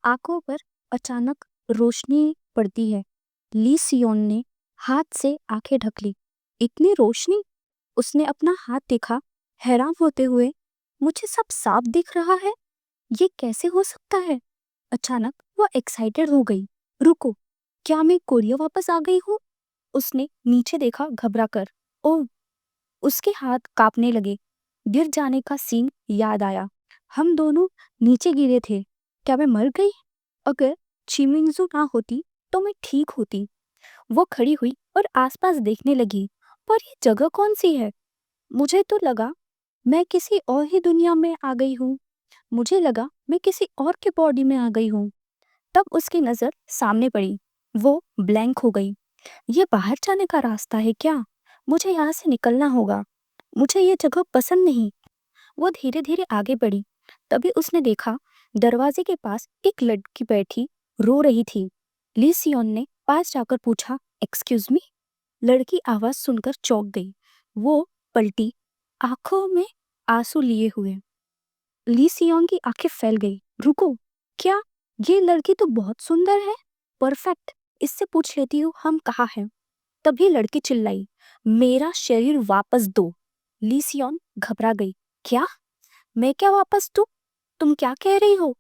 आंखों पर अचानक रोशनी पड़ती है। ली सियोन ने हाथ से आंखें ढक ली। इतनी रोशनी? उसने अपना हाथ देखा, हैरान होते हुए। मुझे सब साफ दिख रहा है, ये कैसे हो सकता है? अचानक वो एक्साइटेड हो गई। रुको, क्या मैं कोरिया वापस आ गई हूँ? उसने नीचे देखा घबरा कर। ओह, उसके हाथ कांपने लगे। गिर जाने का सीन याद आया। हम दोनों नीचे गिरे थे। क्या मैं मर गई? अगर चिमिंजू ना होती तो मैं ठीक होती। वो खड़ी हुई और आसपास देखने लगी। पर ये जगह कौन सी है? मुझे तो लगा मैं किसी और ही दुनिया में आ गई हूँ। मुझे लगा मैं किसी और के बॉडी में आ गई हूँ। तब उसकी नज़र सामने पड़ी। वो ब्लैंक हो गई। ये बाहर जाने का रास्ता है क्या? मुझे यहाँ से निकलना होगा। मुझे ये जगह पसंद नहीं। वो धीरे धीरे आगे बढ़ी। तभी उसने देखा दरवाजे के पास एक लड़की बैठी रो रही थी। ली सियोन ने पास जाकर पूछा, एक्सक्यूज मी? लड़की आवाज सुनकर चौंक गई। वो पलटी, आंखों में आंसू लिए हुए। ली सियोन की आंखें फैल गई। रुको, क्या ये लड़की तो बहुत सुंदर है। परफेक्ट। इससे पूछ लेती हूँ हम कहाँ हैं। तभी लड़की चिल्लाई, मेरा शरीर वापस दो। ली सियोन घबरा गई। क्या? मैं क्या वापस दूं? तुम क्या कह रही हो?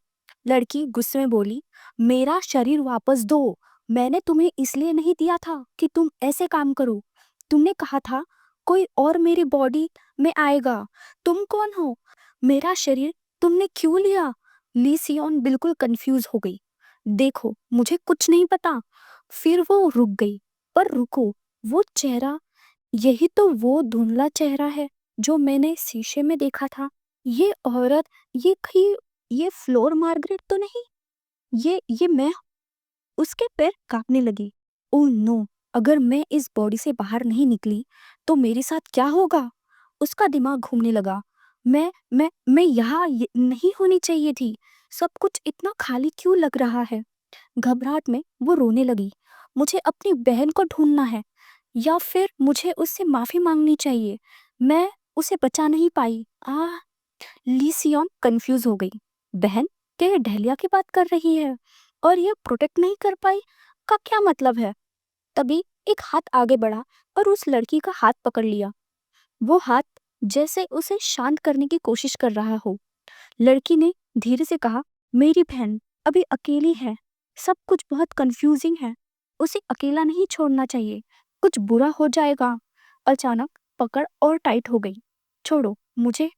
लड़की गुस्से में बोली, मेरा शरीर वापस दो। मैंने तुम्हें इसलिए नहीं दिया था कि तुम ऐसे काम करो। तुमने कहा था कोई और मेरी बॉडी में आएगा। तुम कौन हो? मेरा शरीर तुमने क्यों लिया? ली सियोन बिल्कुल कंफ्यूज हो गई। देखो, मुझे कुछ नहीं पता। फिर वो रुक गई। पर रुको, वो चेहरा, यही तो वो धुंधला चेहरा है जो मैंने शीशे में देखा था। ये औरत, ये कहीं, ये फ्लोर मार्गरेट तो नहीं? ये मैं? उसके पैर कांपने लगे। ओह नो, अगर मैं इस बॉडी से बाहर नहीं निकली तो मेरे साथ क्या होगा? उसका दिमाग घूमने लगा। मैं यहाँ नहीं होनी चाहिए थी। सब कुछ इतना खाली क्यों लग रहा है? घबराहट में वो रोने लगी। मुझे अपनी बहन को ढूंढना है, या फिर मुझे उससे माफी मांगनी चाहिए। मैं उसे बचा नहीं पाई। ली सियोन कंफ्यूज हो गई। बहन? क्या ये डहलिया की बात कर रही है? और ये प्रोटेक्ट नहीं कर पाई का क्या मतलब है? तभी एक हाथ आगे बढ़ा और उस लड़की का हाथ पकड़ लिया। वो हाथ जैसे उसे शांत करने की कोशिश कर रहा हो। लड़की ने धीरे से कहा, मेरी बहन अभी अकेली है। सब कुछ बहुत कंफ्यूजिंग है। उसे अकेला नहीं छोड़ना चाहिए, कुछ बुरा हो जाएगा। अचानक पकड़ और टाइट हो गई। छोड़ो मुझे,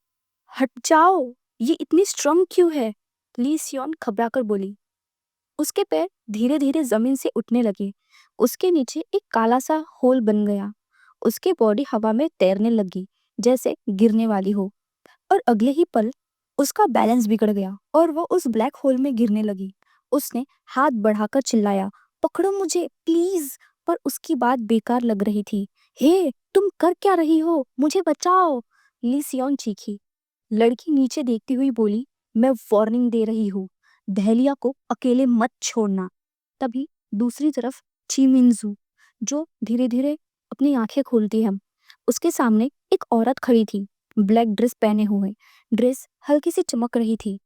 हट जाओ। ये इतनी स्ट्रांग क्यों है? ली सियोन घबरा कर बोली। उसके पैर धीरे धीरे जमीन से उठने लगे। उसके नीचे एक काला सा होल बन गया। उसकी बॉडी हवा में तैरने लगी, जैसे गिरने वाली हो। और अगले ही पल उसका बैलेंस बिगड़ गया और वो उस ब्लैक होल में गिरने लगी। उसने हाथ बढ़ाकर चिल्लाया, पकड़ो मुझे प्लीज। पर उसकी बात बेकार लग रही थी। हे, तुम कर क्या रही हो? मुझे बचाओ। ली सियोन चीखी। लड़की नीचे देखती हुई बोली, मैं वार्निंग दे रही हूँ, दहलिया को अकेले मत छोड़ना। तभी दूसरी तरफ चीमिंजू, जो धीरे धीरे अपनी आंखें खोलती है, उसके सामने एक औरत खड़ी थी, ब्लैक ड्रेस पहने हुए। ड्रेस हल्की सी चमक रही थी।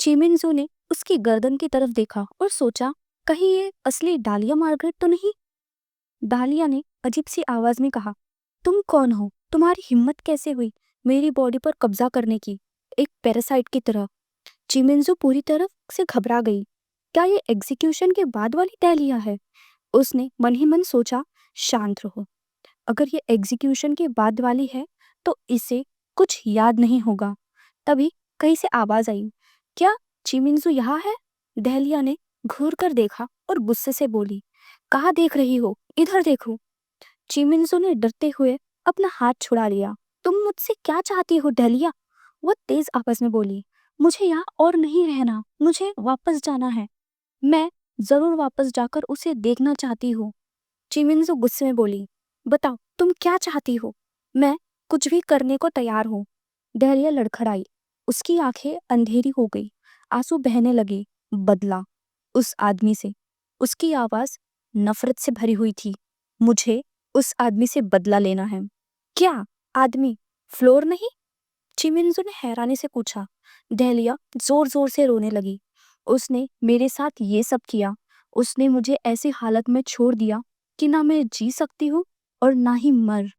चीमिंजू ने उसकी गर्दन की तरफ देखा और सोचा, कहीं ये असली डालिया मार्गरेट तो नहीं? डालिया ने अजीब सी आवाज में कहा, तुम कौन हो? तुम्हारी हिम्मत कैसे हुई मेरी बॉडी पर कब्जा करने की, एक पैरासाइट की तरह? चिमिंजू पूरी तरह से घबरा गई। क्या ये एग्जीक्यूशन के बाद वाली डालिया है? उसने मन ही मन सोचा, शांत रहो। अगर ये एग्जीक्यूशन के बाद वाली है तो इसे कुछ याद नहीं होगा। तभी कहीं से आवाज आई, क्या चिमिंजू यहाँ है? दहलिया ने घूर कर देखा और गुस्से से बोली, कहाँ देख रही हो? इधर देखो। चिमिंजू ने डरते हुए अपना हाथ छुड़ा लिया। तुम मुझसे क्या चाहती हो दहलिया? वो तेज आवाज में बोली, मुझे यहाँ और नहीं रहना, मुझे वापस जाना है। मैं जरूर वापस जाकर उसे देखना चाहती हूँ। चिमिंजू गुस्से में बोली, बताओ तुम क्या चाहती हो? मैं कुछ भी करने को तैयार हूँ। दहलिया लड़खड़ाई। उसकी आंखें अंधेरी हो गई, आंसू बहने लगे। बदला उस आदमी से। उसकी आवाज नफरत से भरी हुई थी। मुझे उस आदमी से बदला लेना है। क्या आदमी? फ्लोर नहीं? चिमिंजू ने हैरानी से पूछा। दहलिया जोर जोर से रोने लगी। उसने मेरे साथ ये सब किया। उसने मुझे ऐसी हालत में छोड़ दिया कि ना मैं जी सकती हूँ और ना ही मर।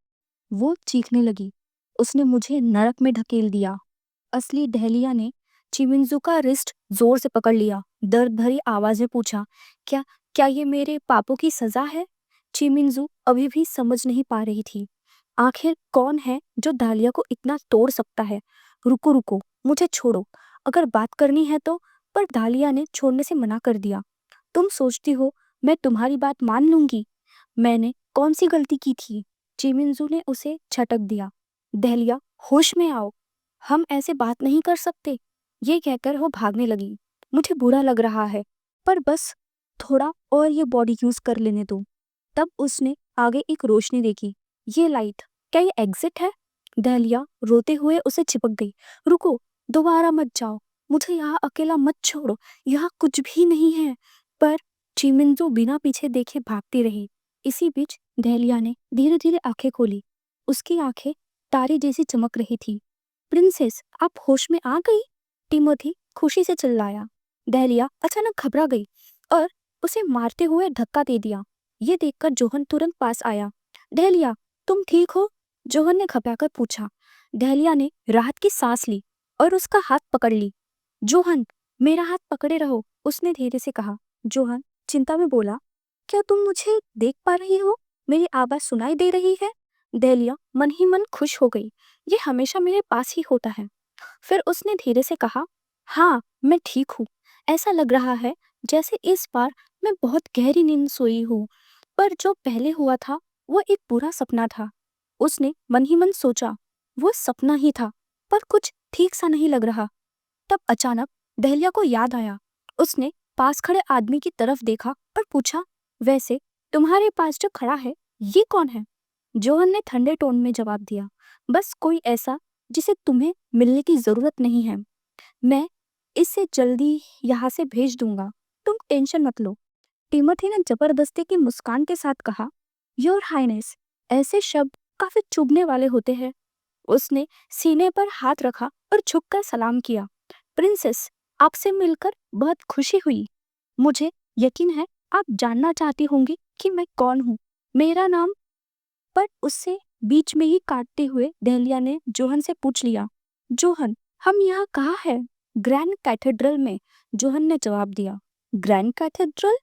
वो चीखने लगी। उसने मुझे नरक में ढकेल दिया। असली डहलिया ने चिमिंजू का रिस्ट जोर से पकड़ लिया। दर्द भरी आवाज में पूछा, क्या क्या ये मेरे पापों की सजा है? चिमिंजू अभी भी समझ नहीं पा रही थी। आखिर कौन है जो डालिया को इतना तोड़ सकता है? रुको रुको, मुझे छोड़ो, अगर बात करनी है तो। पर डालिया ने छोड़ने से मना कर दिया। तुम सोचती हो मैं तुम्हारी बात मान लूंगी? मैंने कौन सी गलती की थी? चिमिंजू ने उसे झटक दिया। दहलिया, होश में आओ, हम ऐसे बात नहीं कर सकते। ये कहकर वो भागने लगी। मुझे बुरा लग रहा है, पर बस थोड़ा और ये बॉडी यूज कर लेने दो। तब उसने आगे एक रोशनी देखी। ये लाइट, क्या ये एग्जिट है? दहलिया रोते हुए उसे चिपक गई। रुको, दोबारा मत जाओ, मुझे यहाँ अकेला मत छोड़ो, यहाँ कुछ भी नहीं है। पर चिमिंजू बिना पीछे देखे भागती रही। इसी बीच दहलिया ने धीरे धीरे आंखें खोली। उसकी आंखें तारे जैसी चमक रही थी। प्रिंसेस, आप होश में आ गई? टिमोथी खुशी से चिल्लाया। दहलिया अचानक घबरा गई और उसे मारते हुए धक्का दे दिया। ये देखकर जोहन तुरंत पास आया। दहलिया, तुम ठीक हो? जोहन ने घबराकर पूछा। दहलिया ने राहत की सांस ली और उसका हाथ पकड़ ली। जोहन, मेरा हाथ पकड़े रहो, उसने धीरे से कहा। जोहन चिंता में बोला, क्या तुम मुझे देख पा रही हो? मेरी आवाज सुनाई दे रही है? दहलिया मन ही मन खुश हो गई। ये हमेशा मेरे पास ही होता है। फिर उसने धीरे से कहा, हाँ, मैं ठीक हूँ। ऐसा लग रहा है जैसे इस बार मैं बहुत गहरी नींद सोई हूँ। पर जो पहले हुआ था वो एक बुरा सपना था। उसने मन ही मन सोचा, वो सपना ही था, पर कुछ ठीक सा नहीं लग रहा। तब अचानक दहलिया को याद आया। उसने पास खड़े आदमी की तरफ देखा और पूछा, वैसे तुम्हारे पास जो खड़ा है ये कौन है? जोहन ने ठंडे टोन में जवाब दिया, बस कोई ऐसा जिसे तुम्हें मिलने की जरूरत नहीं है। मैं इसे जल्दी यहाँ से भेज दूंगा, तुम टेंशन मत लो। टिमोथी ने जबरदस्ती की मुस्कान के साथ कहा, योर हाइनेस, ऐसे शब्द काफी चुभने वाले होते हैं। उसने सीने पर हाथ रखा और झुककर सलाम किया। प्रिंसेस, आपसे मिलकर बहुत खुशी हुई। मुझे यकीन है आप जानना चाहती होंगी कि मैं कौन हूँ। मेरा नाम। पर उससे बीच में ही काटते हुए दहलिया ने जोहन से पूछ लिया, जोहन, हम यहाँ कहाँ है? ग्रैंड कैथेड्रल में, जोहन ने जवाब दिया। Grand cathedral?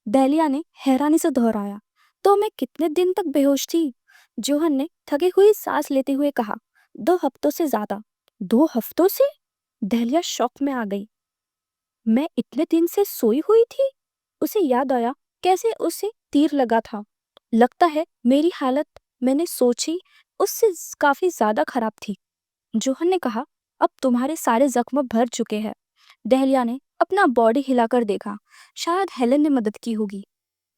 दहलिया ने हैरानी से दोहराया। तो मैं कितने दिन तक बेहोश थी? जोहन ने थकी हुई सांस लेते हुए कहा, 2 हफ्तों से ज्यादा। 2 हफ्तों से? दहलिया शॉक में आ गई। मैं इतने दिन से सोई हुई थी? उसे याद आया कैसे उसे तीर लगा था। लगता है मेरी हालत मैंने सोची उससे काफी ज्यादा खराब थी। जोहन ने कहा, अब तुम्हारे सारे जख्म भर चुके हैं। दहलिया ने अपना बॉडी हिलाकर देखा। शायद हेलेन ने मदद की होगी।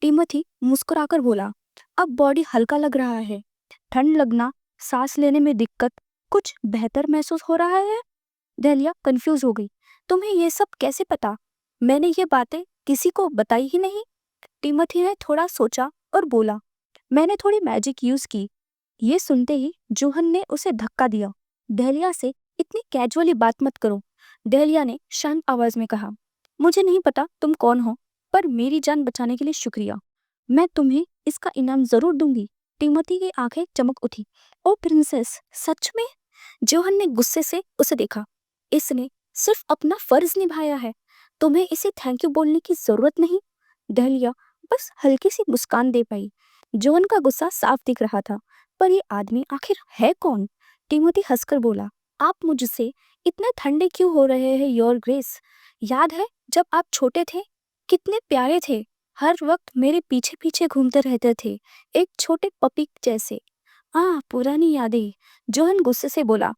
टिमोथी मुस्कुराकर बोला, अब बॉडी हल्का लग रहा है। ठंड लगना, सांस लेने में दिक्कत, कुछ बेहतर महसूस हो रहा है? दहलिया कंफ्यूज हो गई। तुम्हें ये सब कैसे पता? मैंने ये बातें किसी को बताई ही नहीं। टिमोथी ने थोड़ा सोचा और बोला, मैंने थोड़ी मैजिक यूज की। ये सुनते ही जोहन ने उसे धक्का दिया। दहलिया से इतनी कैजुअली बात मत करो। दहलिया ने शांत आवाज में कहा, मुझे नहीं पता तुम कौन हो, पर मेरी जान बचाने के लिए शुक्रिया। मैं तुम्हें इसका इनाम जरूर दूंगी। टिमोथी की आंखें चमक उठी। ओ प्रिंसेस, सच में? जोहन ने गुस्से से उसे देखा। इसने सिर्फ अपना फर्ज निभाया है, तुम्हें इसे थैंक यू बोलने की जरूरत नहीं। दहलिया बस हल्की सी मुस्कान दे पाई। जोहन का गुस्सा साफ दिख रहा था। पर ये आदमी आखिर है कौन? टिमोथी हंसकर बोला, आप मुझसे इतने ठंडे क्यों हो रहे हैं योर ग्रेस? याद है जब आप छोटे थे, कितने प्यारे थे, हर वक्त मेरे पीछे पीछे घूमते रहते थे, एक छोटे पपी जैसे। पुरानी यादें, जोहन गुस्से से बोला।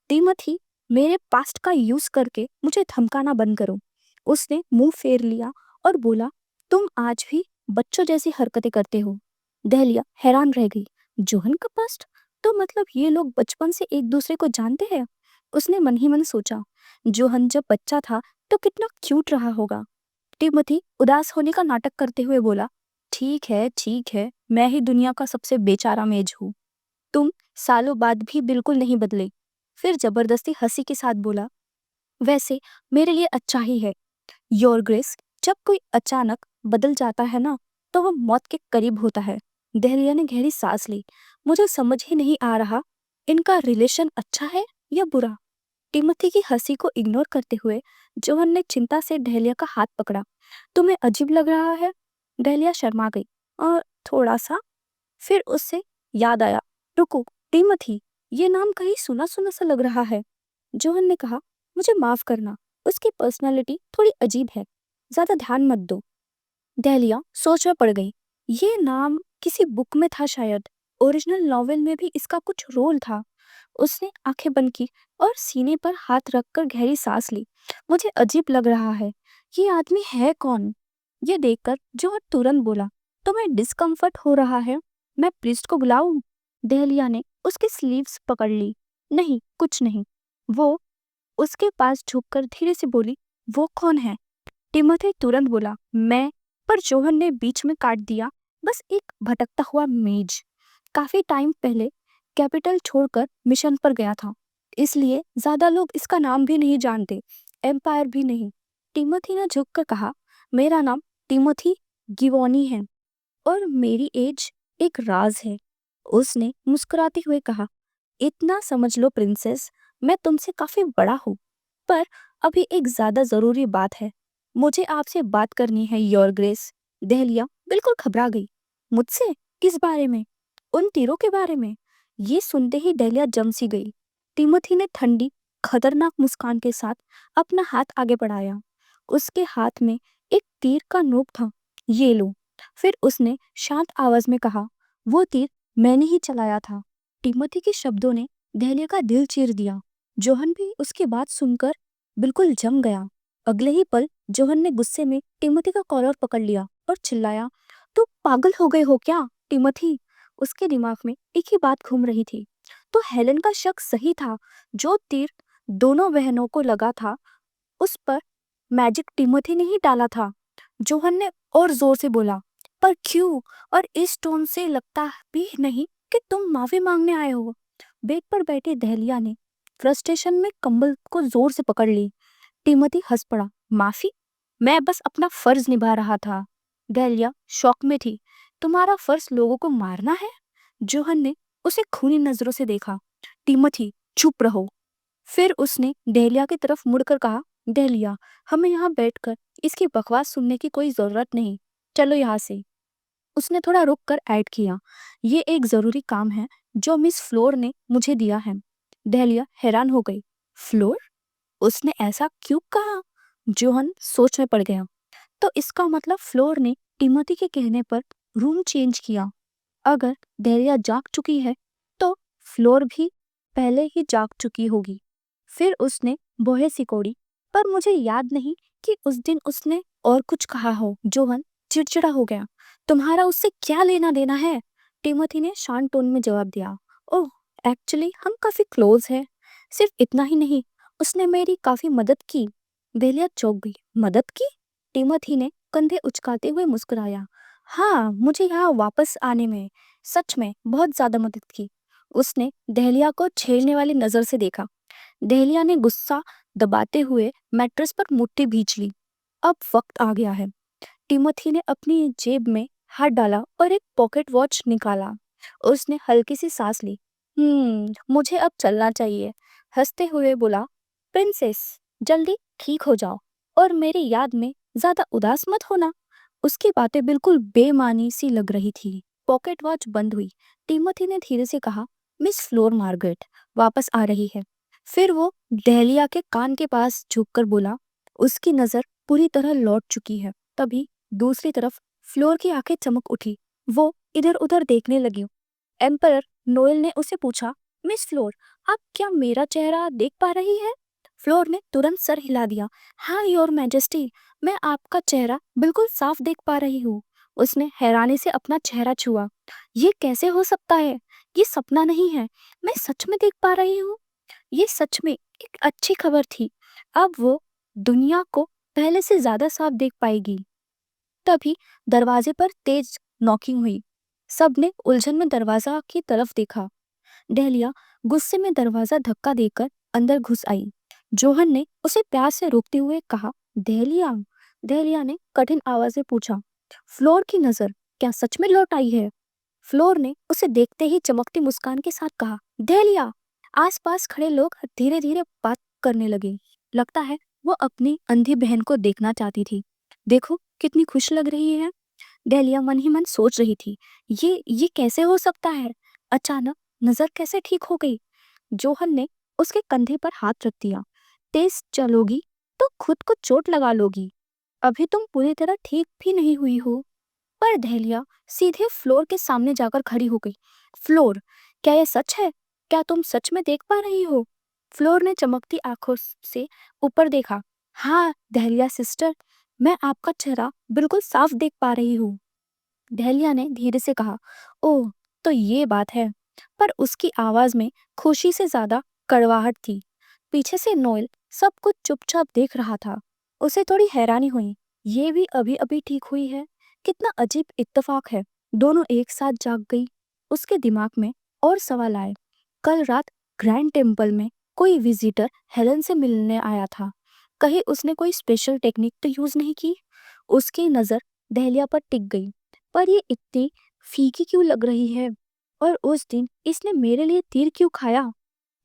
टिमोथी, मेरे पास्ट का यूज करके मुझे धमकाना बंद करो। उसने मुंह फेर लिया और बोला, तुम आज भी बच्चों जैसी हरकतें करते हो। दहलिया हैरान रह गई। जोहन का पास्ट? तो मतलब ये लोग बचपन से एक दूसरे को जानते हैं? उसने मन ही मन सोचा, जोहन जब बच्चा था तो कितना क्यूट रहा होगा। टिमोथी उदास होने का नाटक करते हुए बोला, ठीक है, मैं ही दुनिया का सबसे बेचारा मेज हूँ। तुम सालों बाद भी बिल्कुल नहीं बदले। फिर जबरदस्ती हंसी के साथ बोला, वैसे मेरे लिए अच्छा ही है। योर ग्रेस, जब कोई अचानक बदल जाता है ना, तो वो मौत के करीब होता है। दहलिया ने गहरी सांस ली। मुझे समझ ही नहीं आ रहा, इनका रिलेशन अच्छा है या बुरा। टिमोथी की हंसी को इग्नोर करते हुए जोहन ने चिंता से डहलिया का हाथ पकड़ा। तुम्हें अजीब लग रहा है। डहलिया शर्मा गई। और थोड़ा सा। फिर उससे याद आया, रुको, टिमोथी, ये नाम कहीं सुना सुना सा लग रहा है। जोहन ने कहा, मुझे माफ करना, उसकी पर्सनालिटी थोड़ी अजीब है, ज्यादा ध्यान मत दो। डहलिया सोच में पड़ गई। ये नाम किसी बुक में था शायद। ओरिजिनल नॉवेल में भी इसका कुछ रोल था। उसने आंखें बंद की और सीने पर हाथ रखकर गहरी सांस ली। मुझे अजीब लग रहा है। ये आदमी है कौन? ये देखकर जो तुरंत बोला, तुम्हें डिस्कम्फर्ट हो रहा है? मैं प्रीस्ट को बुलाऊं? दहलिया ने उसकी स्लीव्स पकड़ ली। नहीं, कुछ नहीं। वो उसके पास झुककर धीरे से बोली, वो कौन है? टिमोथी तुरंत बोला, मैं। पर जोहन ने बीच में काट दिया, बस एक भटकता हुआ मेज। काफी टाइम पहले कैपिटल छोड़कर मिशन पर गया था, इसलिए ज्यादा लोग इसका नाम भी नहीं जानते, एम्पायर भी नहीं। टिमोथी ने झुककर कहा, मेरा नाम टिमोथी गिवोनी है और मेरी एज एक राज है। उसने मुस्कुराते हुए कहा, इतना समझ लो प्रिंसेस, मैं तुमसे काफी बड़ा हूँ। पर अभी एक ज्यादा जरूरी बात है, मुझे आपसे बात करनी है योर ग्रेस। दहलिया बिल्कुल घबरा गई। मुझसे? किस बारे में? उन तीरों के बारे में। ये सुनते ही दहलिया जम सी गई। टिमोथी ने ठंडी खतरनाक मुस्कान के साथ अपना हाथ आगे बढ़ाया। उसके हाथ में एक तीर का नोक था। ये लो। फिर उसने शांत आवाज में कहा, वो तीर मैंने ही चलाया था। टिमोथी के शब्दों ने दहलिया का दिल चीर दिया। जोहन भी उसकी बात सुनकर बिल्कुल जम गया। अगले ही पल जोहन ने गुस्से में टिमोथी का कॉलर पकड़ लिया और चिल्लाया, तुम पागल हो गए हो क्या टिमोथी? उसके दिमाग में एक ही बात घूम रही थी। तो हेलन का शक सही था। जो तीर दोनों बहनों को लगा था, उस पर मैजिक टिमोथी ने ही डाला था। जोहन ने और जोर से बोला, पर क्यों? और इस टोन से लगता भी नहीं कि तुम माफी मांगने आए हो। बेड पर बैठे दहलिया ने फ्रस्ट्रेशन में कंबल को जोर से पकड़ ली। टिमोथी हंस पड़ा, माफी? मैं बस अपना फर्ज निभा रहा था। दहलिया शॉक में थी। तुम्हारा फर्ज लोगों को मारना है? जोहन ने उसे खूनी नजरों से देखा। टिमोथी, चुप रहो। फिर उसने दहलिया की तरफ मुड़कर कहा, दहलिया, हमें यहाँ बैठकर इसकी बकवास सुनने की कोई जरूरत नहीं, चलो यहाँ से। उसने थोड़ा रुक कर ऐड किया, ये एक जरूरी काम है जो मिस फ्लोर ने मुझे दिया है। दहलिया हैरान हो गई। फ्लोर? उसने ऐसा क्यों कहा? जोहन सोच में पड़ गया। तो इसका मतलब फ्लोर ने टिमोथी के कहने पर रूम चेंज किया। अगर दहलिया जाग चुकी है तो फ्लोर भी पहले ही जाग चुकी होगी। फिर उसने बोहे सिकोड़ी, पर मुझे याद नहीं कि उस दिन उसने और कुछ कहा हो। जोहन चिड़चिड़ा हो गया। तुम्हारा उससे क्या लेना देना है? टिमोथी ने शांत टोन में जवाब दिया, ओह, एक्चुअली हम काफी क्लोज हैं। सिर्फ इतना ही नहीं, उसने मेरी काफी मदद की। दहलिया चौंक गई। मदद की? टिमोथी ने कंधे उचकाते हुए मुस्कुराया। हाँ, मुझे यहाँ वापस आने में सच में बहुत ज्यादा मदद की। उसने दहलिया को छेड़ने वाली नजर से देखा। दहलिया ने गुस्सा दबाते हुए मैट्रेस पर मुट्ठी भींच ली। अब वक्त आ गया है। टिमोथी ने अपनी जेब में हाथ डाला और एक पॉकेट वॉच निकाला। उसने हल्की सी सांस ली। मुझे अब चलना चाहिए। हंसते हुए बोला, प्रिंसेस, जल्दी ठीक हो जाओ और मेरी याद में ज्यादा उदास मत होना। उसकी बातें बिल्कुल बेमानी सी लग रही थी। पॉकेट वॉच बंद हुई। टिमोथी ने धीरे से कहा, मिस फ्लोर मार्गरेट वापस आ रही है। फिर वो दहलिया के कान के पास झुककर बोला, उसकी नजर पूरी तरह लौट चुकी है। तभी दूसरी तरफ फ्लोर की आंखें चमक उठी। वो इधर उधर देखने लगी। एम्परर नोएल ने उसे पूछा, मिस फ्लोर, आप क्या मेरा चेहरा देख पा रही है? फ्लोर ने तुरंत सर हिला दिया। हाँ योर मैजेस्टी, मैं आपका चेहरा बिल्कुल साफ देख पा रही हूँ। उसने हैरानी से अपना चेहरा छुआ। ये कैसे हो सकता है? ये सपना नहीं है, मैं सच में देख पा रही हूँ। ये सच में एक अच्छी खबर थी। अब वो दुनिया को पहले से ज्यादा साफ देख पाएगी। तभी दरवाजे पर तेज नॉकिंग हुई। सबने उलझन में दरवाजा की तरफ देखा। डहलिया गुस्से में दरवाजा धक्का देकर अंदर घुस आई। जोहन ने उसे प्यार से रोकते हुए कहा, दहलिया, डेलिया ने कठिन आवाज में पूछा। फ्लोर की नजर क्या सच में लौट आई है? फ्लोर ने उसे देखते ही चमकती मुस्कान के साथ कहा, डेलिया। आसपास खड़े लोग धीरे धीरे बात करने लगे। लगता है वो अपनी अंधी बहन को देखना चाहती थी। देखो कितनी खुश लग रही है। डेलिया मन ही मन सोच रही थी, ये कैसे हो सकता है? अचानक नजर कैसे ठीक हो गई? जोहन ने उसके कंधे पर हाथ रख दिया। तेज चलोगी तो खुद को चोट लगा लोगी। अभी तुम पूरी तरह ठीक भी नहीं हुई हो। पर डेलिया सीधे फ्लोर के सामने जाकर खड़ी हो गई। फ्लोर, क्या यह सच है? क्या तुम सच में देख पा रही हो? फ्लोर ने चमकती आंखों से ऊपर देखा। हाँ डेलिया सिस्टर, मैं आपका चेहरा बिल्कुल साफ देख पा रही हूँ। डेलिया ने धीरे से कहा, ओह तो ये बात है। पर उसकी आवाज में खुशी से ज्यादा कड़वाहट थी। पीछे से नोएल सब कुछ चुपचाप देख रहा था। उसे थोड़ी हैरानी हुई, ये भी अभी अभी ठीक हुई है। कितना अजीब इत्तेफाक है, दोनों एक साथ जाग गई। उसके दिमाग में और सवाल आए। कल रात ग्रैंड टेम्पल में कोई विजिटर हेलन से मिलने आया था। कहीं उसने कोई स्पेशल टेक्निक तो यूज नहीं की? उसकी नजर डेलिया पर टिक गई। पर ये इतनी फीकी क्यों लग रही है? और उस दिन इसने मेरे लिए तीर क्यों खाया?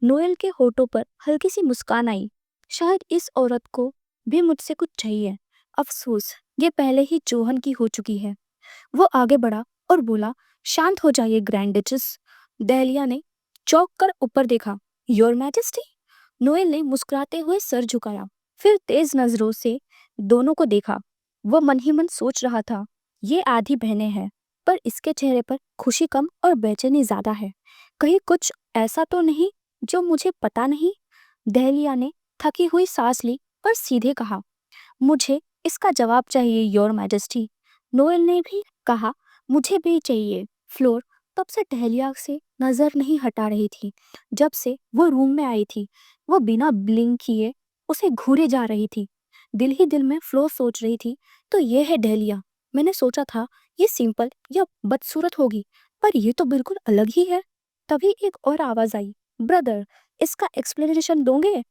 नोएल के होठों पर हल्की सी मुस्कान आई। शायद इस औरत को भी मुझसे कुछ चाहिए। अफसोस, ये पहले ही जोहन की हो चुकी है। वो आगे बढ़ा और बोला, शांत हो जाइए ग्रैंड डचेस। डेलिया ने चौंक कर ऊपर देखा। Your majesty. नोएल ने मुस्कुराते हुए सर झुकाया, फिर तेज नजरों से दोनों को देखा। वो मन ही मन सोच रहा था, ये आधी बहनें हैं, पर इसके चेहरे पर खुशी कम और बेचैनी ज्यादा है। कहीं कुछ ऐसा तो नहीं जो मुझे पता नहीं? डेलिया ने थकी हुई सांस ली और सीधे कहा, मुझे इसका जवाब चाहिए योर मैजेस्टी। नोएल ने भी कहा, मुझे भी चाहिए। फ्लोर तब से डेलिया से नजर नहीं हटा रही थी। जब से वो रूम में आई थी, वो बिना ब्लिंक किए उसे घूरे जा रही थी। दिल ही दिल में फ्लोर सोच रही थी, तो ये है डेलिया। मैंने सोचा था ये सिंपल या बदसूरत होगी, पर ये तो बिल्कुल अलग ही है। तभी एक और आवाज आई, ब्रदर, इसका एक्सप्लेनेशन दोगे?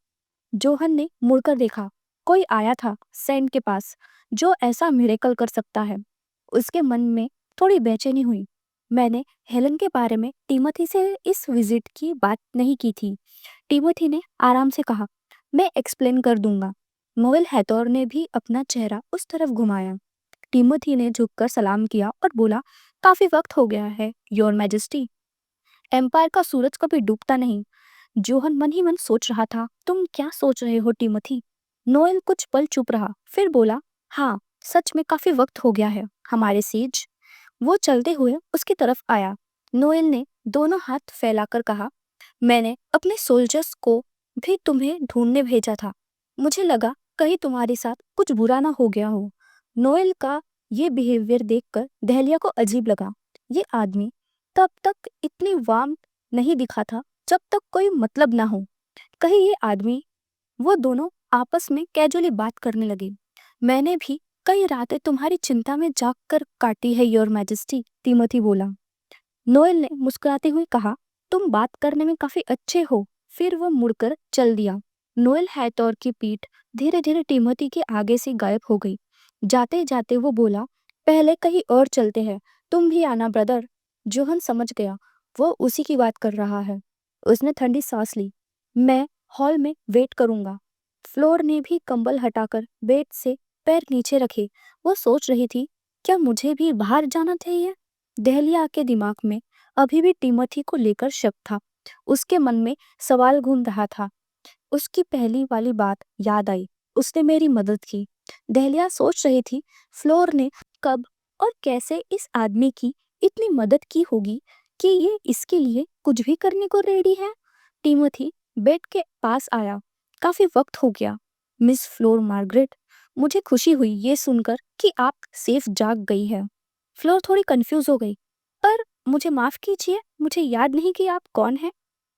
जोहन ने मुड़कर देखा। कोई आया था सैंड के पास जो ऐसा मिरेकल कर सकता है। उसके मन में थोड़ी बेचैनी हुई। मैंने हेलन के बारे में टिमोथी से इस विजिट की बात नहीं की थी। टिमोथी ने आराम से कहा, मैं एक्सप्लेन कर दूंगा। नोएल हैथोर ने भी अपना चेहरा उस तरफ घुमाया। टिमोथी ने झुककर सलाम किया और बोला, काफी वक्त हो गया है योर मैजेस्टी। एम्पायर का सूरज कभी डूबता नहीं। जोहन मन ही मन सोच रहा था, तुम क्या सोच रहे हो टिमोथी? नोएल कुछ पल चुप रहा, फिर बोला, हाँ सच में काफी वक्त हो गया है हमारे सेज। वो चलते हुए उसकी तरफ आया। नोएल ने दोनों हाथ फैलाकर कहा, मैंने अपने सोल्जर्स को भी तुम्हें ढूंढने भेजा था। मुझे लगा कहीं तुम्हारे साथ कुछ बुरा ना हो गया हो। नोएल का ये बिहेवियर देखकर दहलिया को अजीब लगा। ये आदमी तब तक इतनी वार्म नहीं दिखा था जब तक कोई मतलब ना हो। कहीं ये आदमी, वो दोनों आपस में कैजुअली बात करने लगे। मैंने भी कई रातें तुम्हारी चिंता में जाग कर काटी है योर मैजेस्टी, टिमोथी बोला। नोएल ने मुस्कुराते हुए कहा, तुम बात करने में काफी अच्छे हो। फिर वो मुड़कर चल दिया। नोएल हैथोर की पीठ धीरे धीरे टिमोथी के आगे से गायब हो गई। जाते जाते वो बोला, पहले कहीं और चलते हैं, तुम भी आना ब्रदर। जोहन समझ गया वो उसी की बात कर रहा है। उसने ठंडी सांस ली। मैं हॉल में वेट करूंगा। फ्लोर ने भी कंबल हटाकर बेड से पैर नीचे रखे। वो सोच रही थी, क्या मुझे भी बाहर जाना चाहिए? दहलिया के दिमाग में अभी भी टिमोथी को लेकर शक था। उसके मन में सवाल घूम रहा था। उसकी पहली वाली बात याद आई, उसने मेरी मदद की। दहलिया सोच रही थी, फ्लोर ने कब और कैसे इस आदमी की इतनी मदद की होगी कि ये इसके लिए कुछ भी करने को रेडी है। टिमोथी बेड के पास आया। काफी वक्त हो गया मिस फ्लोर मार्गरेट। मुझे खुशी हुई ये सुनकर कि आप सेफ जाग गई है। फ्लोर थोड़ी कंफ्यूज हो गई। पर मुझे माफ कीजिए, मुझे याद नहीं कि आप कौन हैं।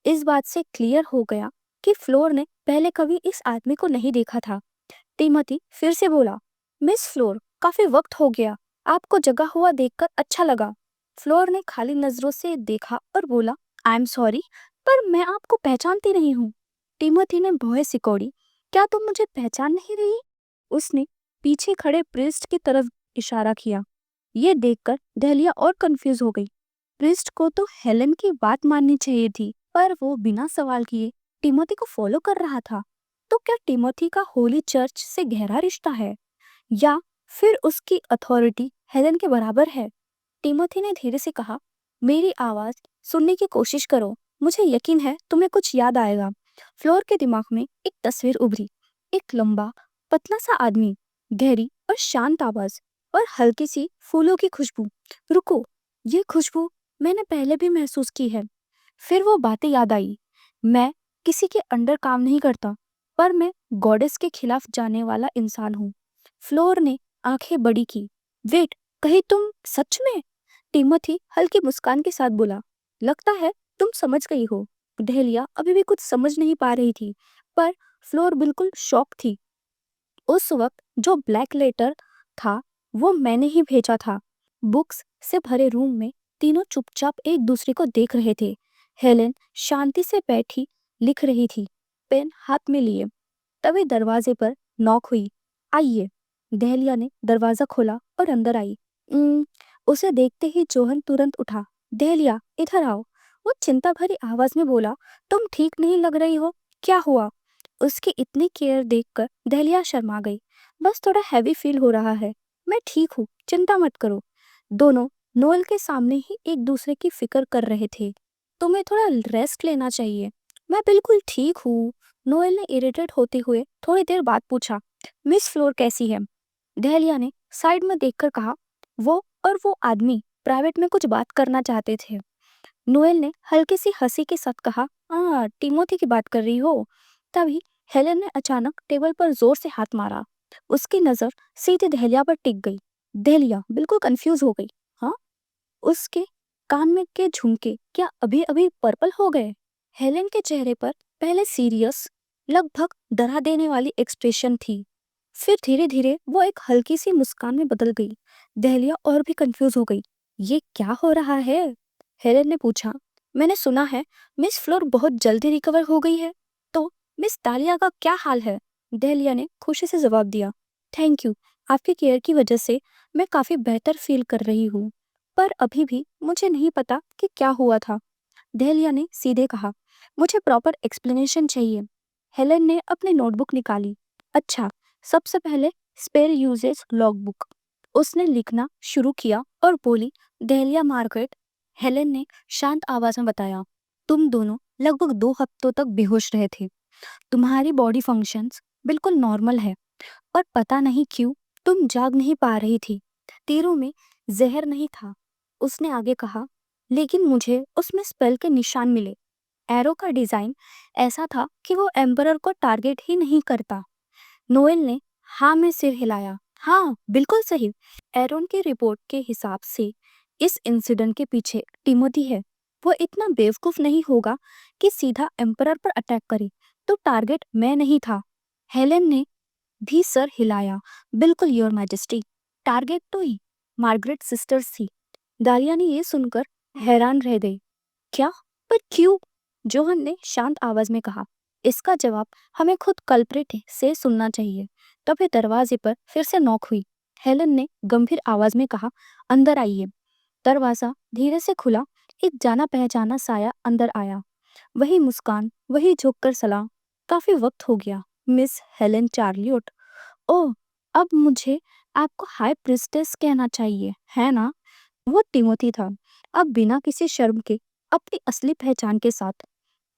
इस बात से क्लियर हो गया कि फ्लोर ने पहले कभी इस आदमी को नहीं देखा था। टिमोथी फिर से बोला, मिस फ्लोर, काफी वक्त हो गया, आपको जगा हुआ देखकर अच्छा लगा। फ्लोर ने खाली नजरों से देखा और बोला, आई एम सॉरी, पर मैं आपको पहचानती नहीं हूँ। टिमोथी ने भौहें सिकोड़ी, क्या तुम मुझे पहचान नहीं रही? उसने पीछे खड़े प्रिस्ट की तरफ इशारा किया। ये देखकर दहलिया और कंफ्यूज हो गई। प्रिस्ट को तो हेलन की बात माननी चाहिए थी, पर वो बिना सवाल किए टिमोथी को फॉलो कर रहा था। तो क्या टिमोथी का होली चर्च से गहरा रिश्ता है, या फिर उसकी अथॉरिटी हेलन के बराबर है? टिमोथी ने धीरे से कहा, मेरी आवाज सुनने की कोशिश करो, मुझे यकीन है तुम्हें कुछ याद आएगा। फ्लोर के दिमाग में एक तस्वीर उभरी। एक लंबा पतला सा आदमी, गहरी और शांत आवाज और हल्की सी फूलों की खुशबू। रुको, ये खुशबू मैंने पहले भी महसूस की है। फिर वो बातें याद आई। मैं किसी के अंडर काम नहीं करता, पर मैं गॉडेस के खिलाफ जाने वाला इंसान हूँ। फ्लोर ने आंखें बड़ी की। वेट, कहीं तुम सच में? टिमोथी हल्की मुस्कान के साथ बोला, लगता है तुम समझ गई हो। दहलिया अभी भी कुछ समझ नहीं पा रही थी, पर फ्लोर बिल्कुल शॉक थी। उस वक्त जो ब्लैक लेटर था वो मैंने ही भेजा था। बुक्स से भरे रूम में तीनों चुपचाप एक दूसरे को देख रहे थे। हेलेन शांति से बैठी लिख रही थी, पेन हाथ में लिए। तभी दरवाजे पर नॉक हुई। आइए। दहलिया ने दरवाजा खोला और अंदर आई। "उम," उसे देखते ही जोहन तुरंत उठा। दहलिया, इधर आओ। वो चिंता भरी आवाज में बोला, तुम ठीक नहीं लग रही हो, क्या हुआ? उसकी इतनी केयर देखकर दहलिया शर्मा गई। बस थोड़ा हैवी फील हो रहा है। मैं ठीक हूँ, चिंता मत करो। दोनों नोएल के सामने ही एक दूसरे की फिक्र कर रहे थे। तुम्हें थोड़ा रेस्ट लेना चाहिए। मैं बिल्कुल ठीक हूँ। नोएल ने इरिटेट होते हुए थोड़ी देर बाद पूछा, मिस फ्लोर कैसी है? दहलिया ने साइड में देखकर कहा, वो और वो आदमी प्राइवेट में कुछ बात करना चाहते थे। नोएल ने हल्की सी हंसी के साथ कहा, हाँ, टिमोथी की बात कर रही हो? तभी हेलेन ने अचानक टेबल पर जोर से हाथ मारा। उसकी नजर सीधे दहलिया पर टिक गई। दहलिया बिल्कुल कंफ्यूज हो गई। हाँ, उसके कान में के झुमके क्या अभी अभी पर्पल हो गए? हेलेन के चेहरे पर पहले सीरियस, लगभग डरा देने वाली एक्सप्रेशन थी। फिर धीरे धीरे वो एक हल्की सी मुस्कान में बदल गई। दहलिया और भी कंफ्यूज हो गई। ये क्या हो रहा है? हेलेन ने पूछा, मैंने सुना है मिस फ्लोर बहुत जल्दी रिकवर हो गई है, तो मिस दालिया का क्या हाल है? दहलिया ने खुशी से जवाब दिया, थैंक यू, आपकी केयर की वजह से मैं काफी बेहतर फील कर रही हूँ, पर अभी भी मुझे नहीं पता कि क्या हुआ था। दहलिया ने सीधे कहा, मुझे प्रॉपर एक्सप्लेनेशन चाहिए। हेलेन ने अपनी नोटबुक निकाली। अच्छा, सबसे पहले स्पेल यूजेज लॉगबुक। उसने लिखना शुरू किया और बोली, दहलिया मार्गरेट, हेलेन ने शांत आवाज में बताया, तुम दोनों लगभग 2 हफ्तों तक बेहोश रहे थे। तुम्हारी बॉडी फंक्शंस बिल्कुल नॉर्मल है, पर पता नहीं क्यों तुम जाग नहीं पा रही थी। तीरों में जहर नहीं था। उसने आगे कहा, लेकिन मुझे उसमें स्पेल के निशान मिले। एरो का डिजाइन ऐसा था कि वो एम्परर को टारगेट ही नहीं करता। नोएल ने हाँ में सिर हिलाया। हाँ, बिल्कुल सही। एरोन की रिपोर्ट के हिसाब से इस इंसिडेंट के पीछे टिमोथी है। वो इतना बेवकूफ नहीं होगा कि सीधा एम्परर पर अटैक करे। तो टारगेट मैं नहीं था। हेलेन ने भी सर हिलाया। बिल्कुल योर मैजेस्टी, टारगेट तो ही मार्गरेट सिस्टर्स थी। दालिया ने ये सुनकर हैरान रह गई। क्या? पर क्यों? जोहन ने शांत आवाज में कहा, इसका जवाब हमें खुद कल्प्रिट से सुनना चाहिए। तभी दरवाजे पर फिर से नॉक हुई। हेलन ने गंभीर आवाज में कहा, अंदर आइए। दरवाजा धीरे से खुला। एक जाना पहचाना साया अंदर आया। वही मुस्कान, वही झुककर सलाम। काफी वक्त हो गया, मिस हेलेन चार्लियोट। ओह, अब मुझे आपको हाई प्रिस्टेस कहना चाहिए, है ना? वो टिमोथी था, अब बिना किसी शर्म के, अपनी असली पहचान के साथ।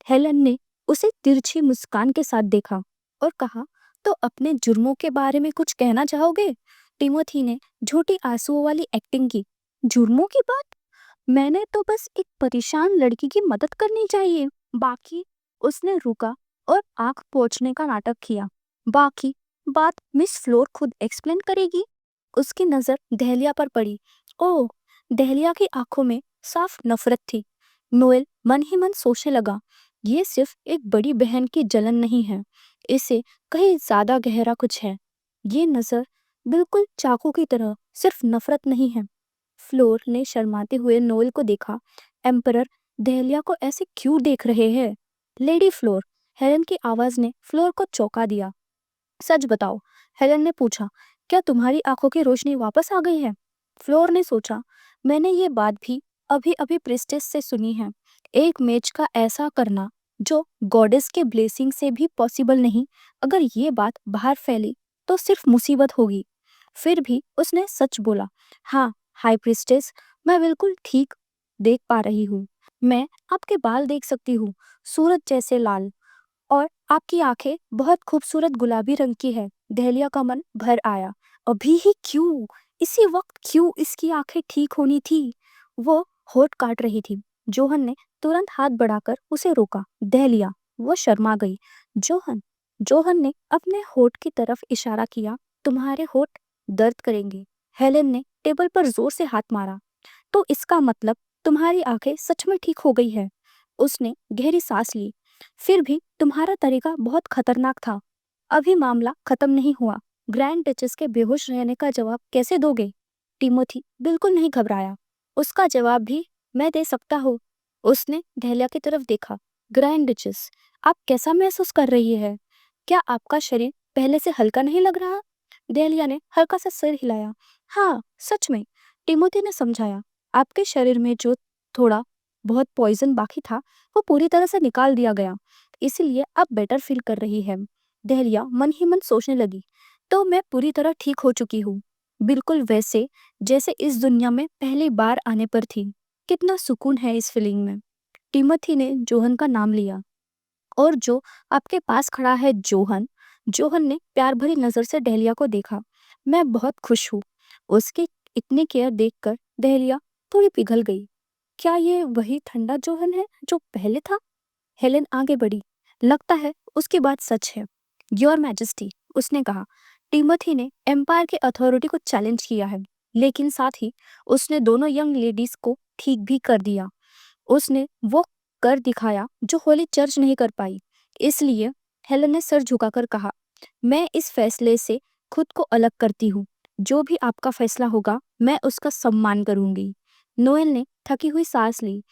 हेलन ने उसे तिरछी मुस्कान के साथ देखा और कहा, तो अपने जुर्मों के बारे में कुछ कहना चाहोगे? टिमोथी ने झूठी आंसुओं वाली एक्टिंग की। जुर्मों की बात? मैंने तो बस एक परेशान लड़की की मदद करनी चाहिए। बाकी? उसने रुका और आंख पोंछने का नाटक किया। बाकी बात मिस फ्लोर खुद एक्सप्लेन करेगी। उसकी नजर दहलिया पर पड़ी। ओह, दहलिया की आंखों में साफ नफरत थी। नोएल मन ही मन सोचने लगा, ये सिर्फ एक बड़ी बहन की जलन नहीं है, इसे कहीं ज्यादा गहरा कुछ है। ये नजर बिल्कुल चाकू की तरह सिर्फ नफरत नहीं है। फ्लोर ने शर्माते हुए नोएल को देखा। एम्परर दहलिया को ऐसे क्यों देख रहे हैं? लेडी फ्लोर, हेलन की आवाज ने फ्लोर को चौंका दिया। सच बताओ, हेलन ने पूछा, क्या तुम्हारी आंखों की रोशनी वापस आ गई है? फ्लोर ने सोचा, मैंने ये बात भी अभी अभी प्रिस्टेस से सुनी है। एक मेज का ऐसा करना जो गॉडेस के ब्लेसिंग से भी पॉसिबल नहीं। अगर ये बात बाहर फैली तो सिर्फ मुसीबत होगी। फिर भी उसने सच बोला, हाँ हाई प्रिस्टेस, मैं बिल्कुल ठीक देख पा रही हूँ। मैं आपके बाल देख सकती हूँ, सूरज जैसे लाल, और आपकी आंखें बहुत खूबसूरत गुलाबी रंग की है। दहलिया का मन भर आया। अभी ही क्यों, इसी वक्त क्यों इसकी आंखें ठीक होनी थी? वो होठ काट रही थी। जोहन ने तुरंत हाथ बढ़ाकर उसे रोका। दहलिया, वो शर्मा गई। जोहन जोहन ने अपने होठ की तरफ इशारा किया। तुम्हारे होठ दर्द करेंगे। हेलेन ने टेबल पर जोर से हाथ मारा। तो इसका मतलब तुम्हारी आंखें सच में ठीक हो गई है। उसने गहरी सांस ली। फिर भी तुम्हारा तरीका बहुत खतरनाक था। अभी मामला खत्म नहीं हुआ। ग्रैंड डचेस के बेहोश रहने का जवाब कैसे दोगे? टिमोथी बिल्कुल नहीं घबराया। उसका जवाब भी मैं दे सकता हूँ। उसने दहलिया की तरफ देखा। ग्रैंड डचेस, आप कैसा महसूस कर रही है? क्या आपका शरीर पहले से हल्का नहीं लग रहा? दहलिया ने हल्का सा सिर हिलाया। हाँ सच में, टिमोथी ने समझाया। आपके शरीर में जो थोड़ा बहुत पॉइजन बाकी था वो पूरी तरह से निकाल दिया गया, इसीलिए अब बेटर फील कर रही है। दहलिया मन ही मन सोचने लगी, तो मैं पूरी तरह ठीक हो चुकी हूँ, बिल्कुल वैसे जैसे इस दुनिया में पहली बार आने पर थी। कितना सुकून है इस फीलिंग में। टिमोथी ने जोहन का नाम लिया। और जो आपके पास खड़ा है जोहन। जोहन ने प्यार भरी नजर से दहलिया को देखा। मैं बहुत खुश हूँ। उसके इतने केयर देखकर दहलिया थोड़ी पिघल गई। क्या ये वही ठंडा जोहन है जो पहले था? हेलेन आगे बढ़ी। लगता है उसकी बात सच है। योर मैजेस्टी, उसने कहा। टिमोथी ने एम्पायर की अथॉरिटी को चैलेंज किया है, लेकिन साथ ही उसने दोनों यंग लेडीज को ठीक भी कर दिया। उसने वो कर दिखाया जो होली चर्च नहीं कर पाई। इसलिए हेलेन ने सर झुकाकर कहा, मैं इस फैसले से खुद को अलग करती हूँ। जो भी आपका फैसला होगा मैं उसका सम्मान करूंगी। नोएल ने थकी हुई सांस ली।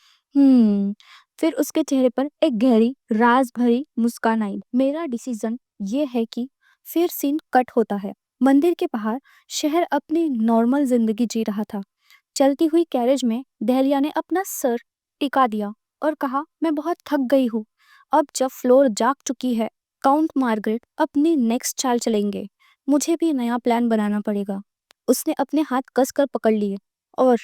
फिर उसके चेहरे पर एक गहरी राज भरी मुस्कान आई। मेरा डिसीजन ये है कि फिर सीन कट होता है। मंदिर के बाहर शहर अपनी नॉर्मल जिंदगी जी रहा था। चलती हुई कैरेज में दहलिया ने अपना सर टिका दिया और कहा, मैं बहुत थक गई हूँ। अब जब फ्लोर जाग चुकी है, काउंट मार्गरेट अपनी नेक्स्ट चाल चलेंगे। मुझे भी नया प्लान बनाना पड़ेगा। उसने अपने हाथ कस कर पकड़ लिए। और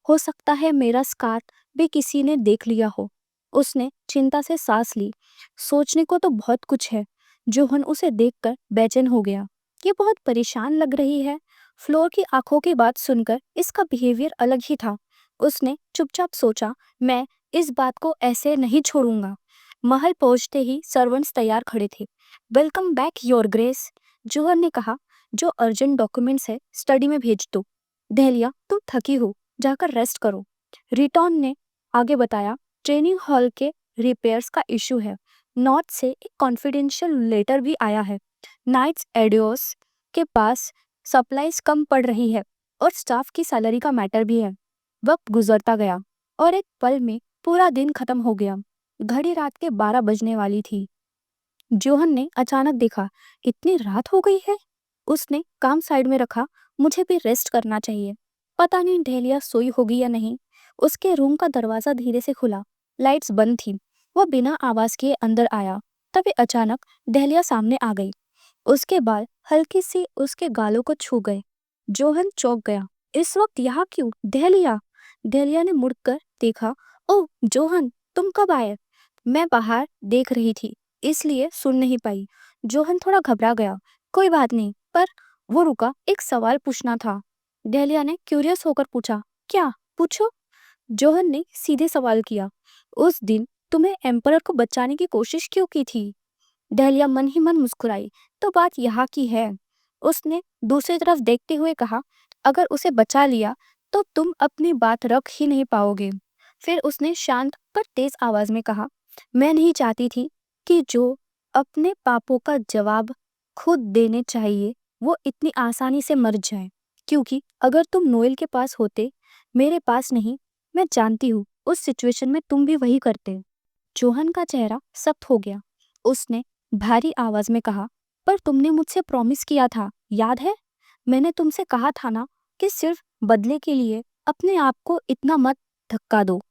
हो सकता है मेरा स्कार्फ भी किसी ने देख लिया हो। उसने चिंता से सांस ली। सोचने को तो बहुत कुछ है। जोहन उसे देखकर बेचैन हो गया। ये बहुत परेशान लग रही है। फ्लोर की आंखों की बात सुनकर इसका बिहेवियर अलग ही था। उसने चुपचाप सोचा, मैं इस बात को ऐसे नहीं छोड़ूंगा। महल पहुंचते ही सर्वेंट्स तैयार खड़े थे। Welcome back your grace, Johan ने कहा। जो अर्जेंट डॉक्यूमेंट्स है स्टडी में भेज दो। दहलिया, तुम थकी हो, जाकर रेस्ट करो। रिटॉन ने आगे बताया, ट्रेनिंग हॉल के रिपेयर्स का इशू है। नॉर्थ से एक कॉन्फिडेंशियल लेटर भी आया है। नाइट्स एडियोस के पास सप्लाईज कम पड़ रही है और स्टाफ की सैलरी का मैटर भी है। वक्त गुजरता गया और एक पल में पूरा दिन खत्म हो गया। घड़ी रात के 12 बजने वाली थी। जोहन ने अचानक देखा, इतनी रात हो गई है। उसने काम साइड में रखा। मुझे भी रेस्ट करना चाहिए। पता नहीं दहलिया सोई होगी या नहीं। उसके रूम का दरवाजा धीरे से खुला। लाइट्स बंद थी। वो बिना आवाज के अंदर आया। तभी अचानक दहलिया सामने आ गई। उसके बाल हल्की सी उसके गालों को छू गए। जोहन चौंक गया। इस वक्त यहाँ क्यों? दहलिया। दहलिया ने मुड़कर देखा। ओह जोहन, तुम कब आए? मैं बाहर देख रही थी, इसलिए सुन नहीं पाई। जोहन थोड़ा घबरा गया। कोई बात नहीं, पर वो रुका। एक सवाल पूछना था। दहलिया ने क्यूरियस होकर पूछा। क्या? पूछो। जोहन ने सीधे सवाल किया। उस दिन तुम्हें एम्परर को बचाने की कोशिश क्यों की थी? दहलिया मन ही मन मुस्कुराई। तो बात यहाँ की है। उसने दूसरी तरफ देखते हुए कहा, अगर उसे बचा लिया तो तुम अपनी बात रख ही नहीं पाओगे। फिर उसने शांत पर तेज आवाज में कहा, मैं नहीं चाहती थी कि जो अपने पापों का जवाब खुद देने चाहिए वो इतनी आसानी से मर जाए। क्योंकि अगर तुम नोएल के पास होते, मेरे पास नहीं, मैं जानती हूँ उस सिचुएशन में तुम भी वही करते। जोहन का चेहरा सख्त हो गया। उसने भारी आवाज में कहा, पर तुमने मुझसे प्रॉमिस किया था, याद है? मैंने तुमसे कहा था ना कि सिर्फ बदले के लिए अपने आप को इतना मत धक्का दो।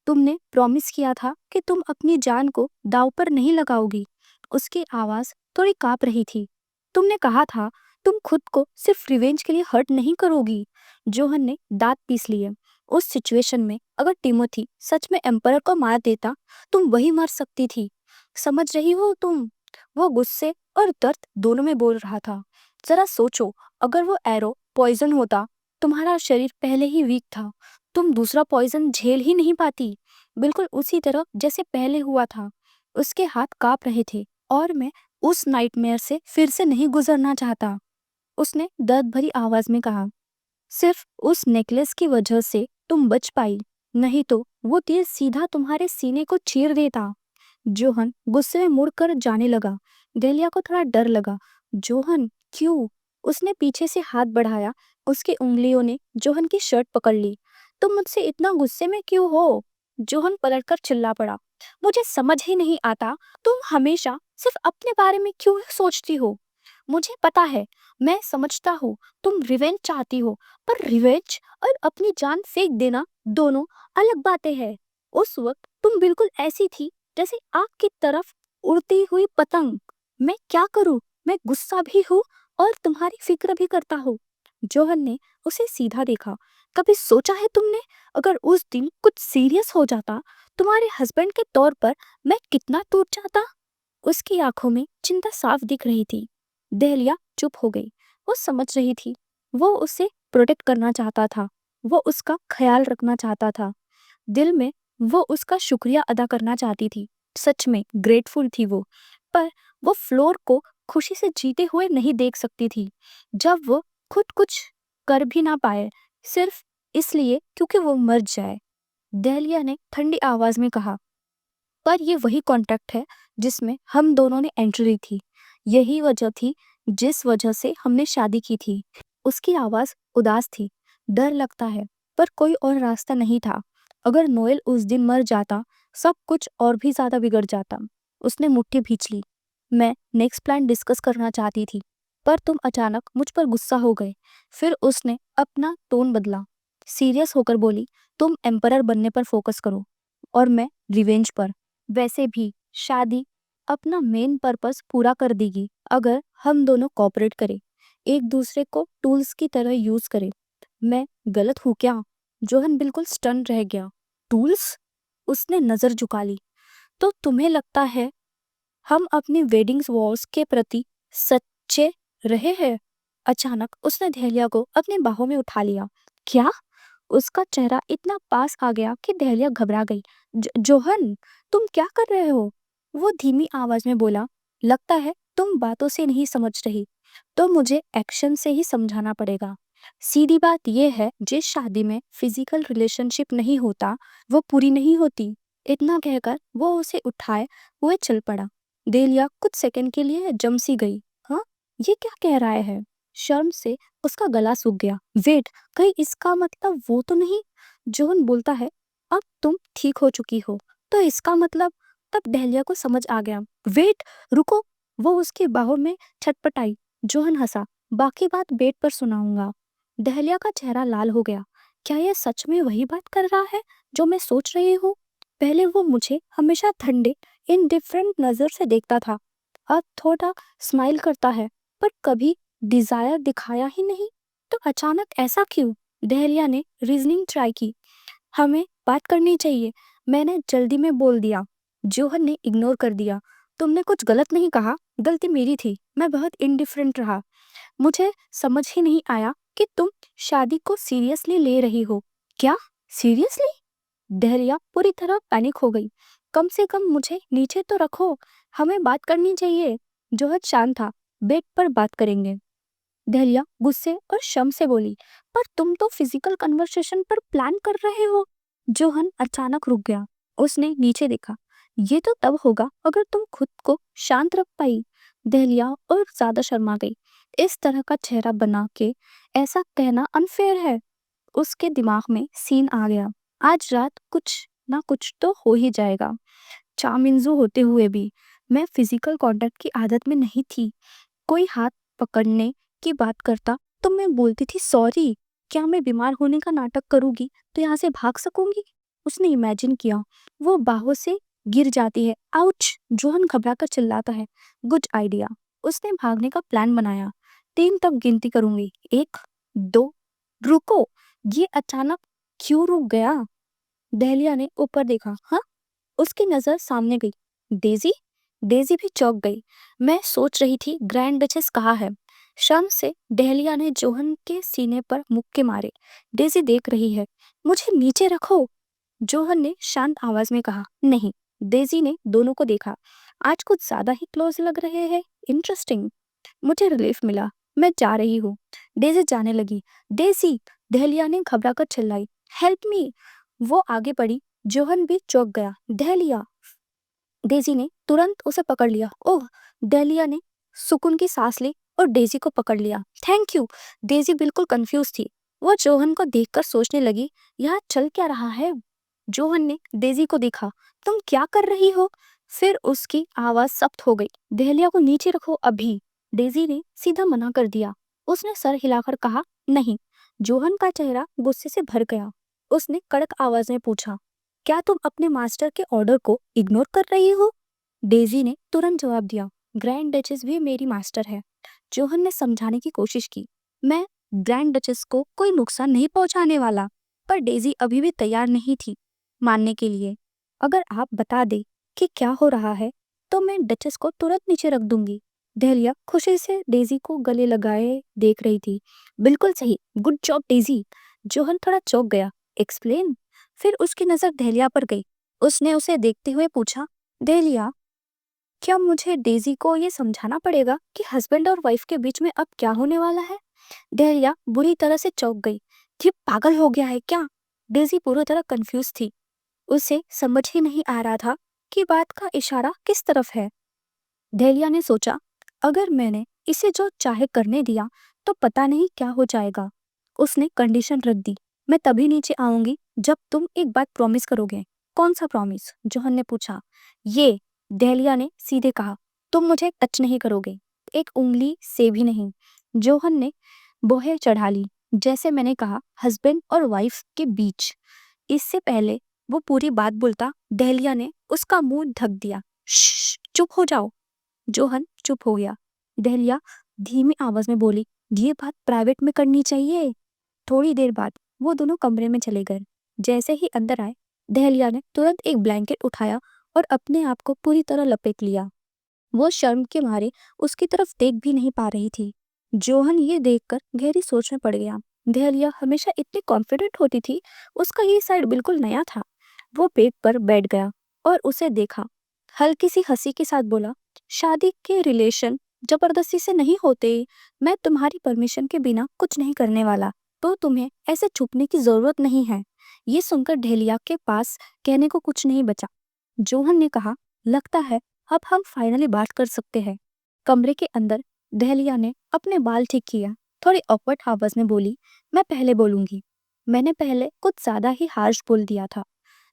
तुमने प्रॉमिस किया था कि तुम अपनी जान को दांव पर नहीं लगाओगी। उसकी आवाज थोड़ी कांप रही थी। तुमने कहा था तुम खुद को सिर्फ रिवेंज के लिए हर्ट नहीं करोगी। जोहन ने दांत पीस लिए। उस सिचुएशन में अगर टिमोथी सच में एम्परर को मार देता, तुम वही मर सकती थी। समझ रही हो तुम? वो गुस्से और दर्द दोनों में बोल रहा था। जरा सोचो, अगर वो एरो पॉइजन होता, तुम्हारा शरीर पहले ही वीक था, तुम दूसरा पॉइजन झेल ही नहीं पाती, बिल्कुल उसी तरह जैसे पहले हुआ था। उसके हाथ कांप रहे थे और मैं उस नाइटमेयर से फिर से नहीं गुजरना चाहता। उसने दर्द भरी आवाज में कहा, सिर्फ उस नेकलेस की वजह से तुम बच पाई, नहीं तो वो तीर सीधा तुम्हारे सीने को चीर देता। जोहन गुस्से में मुड़कर जाने लगा। डेलिया को थोड़ा डर लगा। जोहन, क्यों? उसने पीछे से हाथ बढ़ाया। उसकी उंगलियों ने जोहन की शर्ट पकड़ ली। तुम मुझसे इतना गुस्से में क्यों हो? जोहन पलटकर चिल्ला पड़ा। मुझे समझ ही नहीं आता, तुम हमेशा सिर्फ अपने बारे में क्यों सोचती हो? मुझे पता है, मैं समझता हूँ तुम रिवेंज चाहती हो, पर रिवेंज और अपनी जान फेंक देना दोनों अलग बातें हैं। उस वक्त तुम बिल्कुल ऐसी थी जैसे आग की तरफ उड़ती हुई पतंग। मैं क्या करूं? मैं गुस्सा भी हूँ और तुम्हारी फिक्र भी करता हूँ। जोहन ने उसे सीधा देखा। कभी सोचा है तुमने, अगर उस दिन कुछ सीरियस हो जाता, तुम्हारे हस्बैंड के तौर पर मैं कितना टूट जाता? उसकी आंखों में चिंता साफ दिख रही थी। दहलिया चुप हो गई। वो समझ रही थी, वो उसे प्रोटेक्ट करना चाहता था, वो उसका ख्याल रखना चाहता था। दिल में वो उसका शुक्रिया अदा करना चाहती थी। सच में ग्रेटफुल थी वो। पर वो फ्लोर को खुशी से जीते हुए नहीं देख सकती थी, जब वो खुद कुछ कर भी ना पाए, सिर्फ इसलिए क्योंकि वो मर जाए। दहलिया ने ठंडी आवाज में कहा, पर ये वही कॉन्ट्रैक्ट है जिसमें हम दोनों ने एंट्री ली थी। यही वजह थी जिस वजह से हमने शादी की थी। उसकी आवाज उदास थी। डर लगता है, पर कोई और रास्ता नहीं था। अगर नोएल उस दिन मर जाता, सब कुछ और भी ज्यादा बिगड़ जाता। उसने मुट्ठी भींच ली। मैं नेक्स्ट प्लान डिस्कस करना चाहती थी, पर तुम अचानक मुझ पर गुस्सा हो गए। फिर उसने अपना टोन बदला। सीरियस होकर बोली, तुम एम्परर बनने पर फोकस करो और मैं रिवेंज पर। वैसे भी शादी अपना मेन पर्पस पूरा कर देगी अगर हम दोनों कोऑपरेट करें, एक दूसरे को टूल्स की तरह यूज करें। मैं गलत हूँ क्या? जोहन बिल्कुल स्टन रह गया। टूल्स? उसने नजर झुका ली। तो तुम्हें लगता है हम अपनी वेडिंग्स वॉर्स के प्रति सच्चे रहे हैं? अचानक उसने दहलिया को अपनी बाहों में उठा लिया। क्या? उसका चेहरा इतना पास आ गया कि दहलिया घबरा गई। जोहन, तुम क्या कर रहे हो? वो धीमी आवाज में बोला, लगता है तुम बातों से नहीं समझ रही, तो मुझे एक्शन से ही समझाना पड़ेगा। सीधी बात यह है, जिस शादी में फिजिकल रिलेशनशिप नहीं होता, वो पूरी नहीं होती। इतना कहकर वो उसे उठाए हुए चल पड़ा। देलिया कुछ सेकंड के लिए जम सी गई। हाँ, ये क्या कह रहा है? शर्म से उसका गला सूख गया। वेट, कहीं इसका मतलब वो तो नहीं? जोहन बोलता है, अब तुम ठीक हो चुकी हो, तो इसका मतलब? तब दहलिया को समझ आ गया। वेट, रुको। वो उसकी बाहों में छटपटाई। जोहन हंसा, बाकी बात बेड पर सुनाऊंगा। दहलिया का चेहरा लाल हो गया। क्या यह सच में वही बात कर रहा है जो मैं सोच रही हूँ? पहले वो मुझे हमेशा ठंडे इनडिफरेंट नजर से देखता था, अब थोड़ा स्माइल करता है, पर कभी डिजायर दिखाया ही नहीं। तो अचानक ऐसा क्यों? दहलिया ने रीजनिंग ट्राई की। हमें बात करनी चाहिए, मैंने जल्दी में बोल दिया। जोहन ने इग्नोर कर दिया। तुमने कुछ गलत नहीं कहा, गलती मेरी थी, मैं बहुत इनडिफरेंट रहा। मुझे समझ ही नहीं आया कि तुम शादी को सीरियसली ले रही हो। क्या? सीरियसली? दहरिया पूरी तरह पैनिक हो गई। कम से कम मुझे नीचे तो रखो, हमें बात करनी चाहिए। जोहर शांत था। बेड पर बात करेंगे। दहलिया गुस्से और शर्म से बोली, पर तुम तो फिजिकल कन्वर्सेशन पर प्लान कर रहे हो। जोहन अचानक रुक गया। उसने नीचे देखा। ये तो तब होगा अगर तुम खुद को शांत रख पाई। दहलिया और ज्यादा शर्मा गई। इस तरह का चेहरा बना के ऐसा कहना अनफेयर है। उसके दिमाग में सीन आ गया, आज रात कुछ ना कुछ तो हो ही जाएगा। चामिंजू होते हुए भी मैं फिजिकल कांटेक्ट की आदत में नहीं थी। कोई हाथ पकड़ने की बात करता तो मैं बोलती थी सॉरी, क्या मैं बीमार होने का नाटक करूँगी तो यहाँ से भाग सकूँगी? उसने इमेजिन किया वो बाहों से गिर जाती है। आउच! जोहन घबराकर चिल्लाता है। Good idea. उसने भागने का प्लान बनाया। 3 तक गिनती करूँगी। 1, 2, रुको! ये अचानक क्यों रुक गया? दहलिया ने ऊपर देखा। हाँ? उसकी नज़र सामने गई। डेज़ी? डेज़ी भी चौंक गई। मैं सोच रही थी ग्रैंड डचेस कहाँ है? शर्म से दहलिया ने जोहन के सीने पर मुक्के मारे। डेज़ी देख रही है। मुझे नीचे रखो, जोहन ने शांत आवाज में कहा। नहीं। डेज़ी ने दोनों को देखा। आज कुछ ज्यादा ही क्लोज लग रहे हैं। इंटरेस्टिंग। मुझे रिलीफ मिला। मैं जा रही हूँ। डेज़ी जाने लगी। डेज़ी! दहलिया ने घबराकर चिल्लाई। Help me! वो आगे बढ़ी। जोहन भी चौंक गया। दहलिया! डेज़ी ने तुरंत उसे पकड़ लिया। ओह! दहलिया ने सुकून की सांस ली और डेज़ी को पकड़ लिया। Thank you. डेज़ी बिल्कुल कंफ्यूज थी। वो जोहन को देखकर सोचने लगी, यहाँ चल क्या रहा है? जोहन ने डेज़ी को देखा। तुम क्या कर रही हो? फिर उसकी आवाज सख्त हो गई। दहलिया को नीचे रखो अभी। डेज़ी ने सीधा मना कर दिया। उसने सर हिलाकर कहा, नहीं। जोहन का चेहरा गुस्से से भर गया। उसने कड़क आवाज में पूछा, क्या तुम अपने मास्टर के ऑर्डर को इग्नोर कर रही हो? डेज़ी ने तुरंत जवाब दिया, ग्रैंड डचेस भी मेरी मास्टर है। जोहन ने समझाने की कोशिश की, मैं ग्रैंड डचेस को कोई नुकसान नहीं पहुंचाने वाला। पर डेज़ी अभी भी तैयार नहीं थी मानने के लिए। अगर आप बता दे कि क्या हो रहा है तो मैं डचेस को तुरंत नीचे रख दूंगी। दहलिया खुशी से डेज़ी को गले लगाए देख रही थी। बिल्कुल सही, गुड जॉब डेज़ी। जोहन थोड़ा चौंक गया। एक्सप्लेन। फिर उसकी नजर दहलिया पर गई। उसने उसे देखते हुए पूछा, दहलिया, क्या मुझे डेज़ी को ये समझाना पड़ेगा कि हस्बैंड और वाइफ के बीच में अब क्या होने वाला है? दहलिया बुरी तरह से चौंक गई। ये पागल हो गया है क्या? डेज़ी पूरी तरह कंफ्यूज थी। उसे समझ ही नहीं आ रहा था कि बात का इशारा किस तरफ है। दहलिया ने सोचा, अगर मैंने इसे जो चाहे करने दिया तो पता नहीं क्या हो जाएगा। उसने कंडीशन रख दी, मैं तभी नीचे आऊंगी जब तुम एक बात प्रॉमिस करोगे। कौन सा प्रॉमिस? जोहन ने पूछा। ये, दहलिया ने सीधे कहा, तुम मुझे टच नहीं करोगे, एक उंगली से भी नहीं। जोहन ने बोहे चढ़ा ली। जैसे मैंने कहा, हस्बैंड और वाइफ के बीच। इससे पहले वो पूरी बात बोलता, दहलिया ने उसका मुंह ढक दिया। श्श, चुप हो जाओ। जोहन चुप हो गया। दहलिया धीमी आवाज में बोली, ये बात प्राइवेट में करनी चाहिए। थोड़ी देर बाद वो दोनों कमरे में चले गए। जैसे ही अंदर आए, दहलिया ने तुरंत एक ब्लैंकेट उठाया और अपने आप को पूरी तरह लपेट लिया। वो शर्म के मारे उसकी तरफ देख भी नहीं पा रही थी। जोहन ये देखकर गहरी सोच में पड़ गया। दहलिया हमेशा इतनी कॉन्फिडेंट होती थी, उसका ये साइड बिल्कुल नया था। वो बेड पर बैठ गया और उसे देखा। हल्की सी हंसी के साथ बोला, शादी के रिलेशन जबरदस्ती से नहीं होते। मैं तुम्हारी परमिशन के बिना कुछ नहीं करने वाला, तो तुम्हें ऐसे छुपने की जरूरत नहीं है। ये सुनकर दहलिया के पास कहने को कुछ नहीं बचा। जोहन ने कहा, लगता है अब हम फाइनली बात कर सकते हैं। कमरे के अंदर दहलिया ने अपने बाल ठीक किया। थोड़ी ऑकवर्ड आवाज में बोली, मैं पहले बोलूंगी। मैंने पहले कुछ ज्यादा ही हार्श बोल दिया था।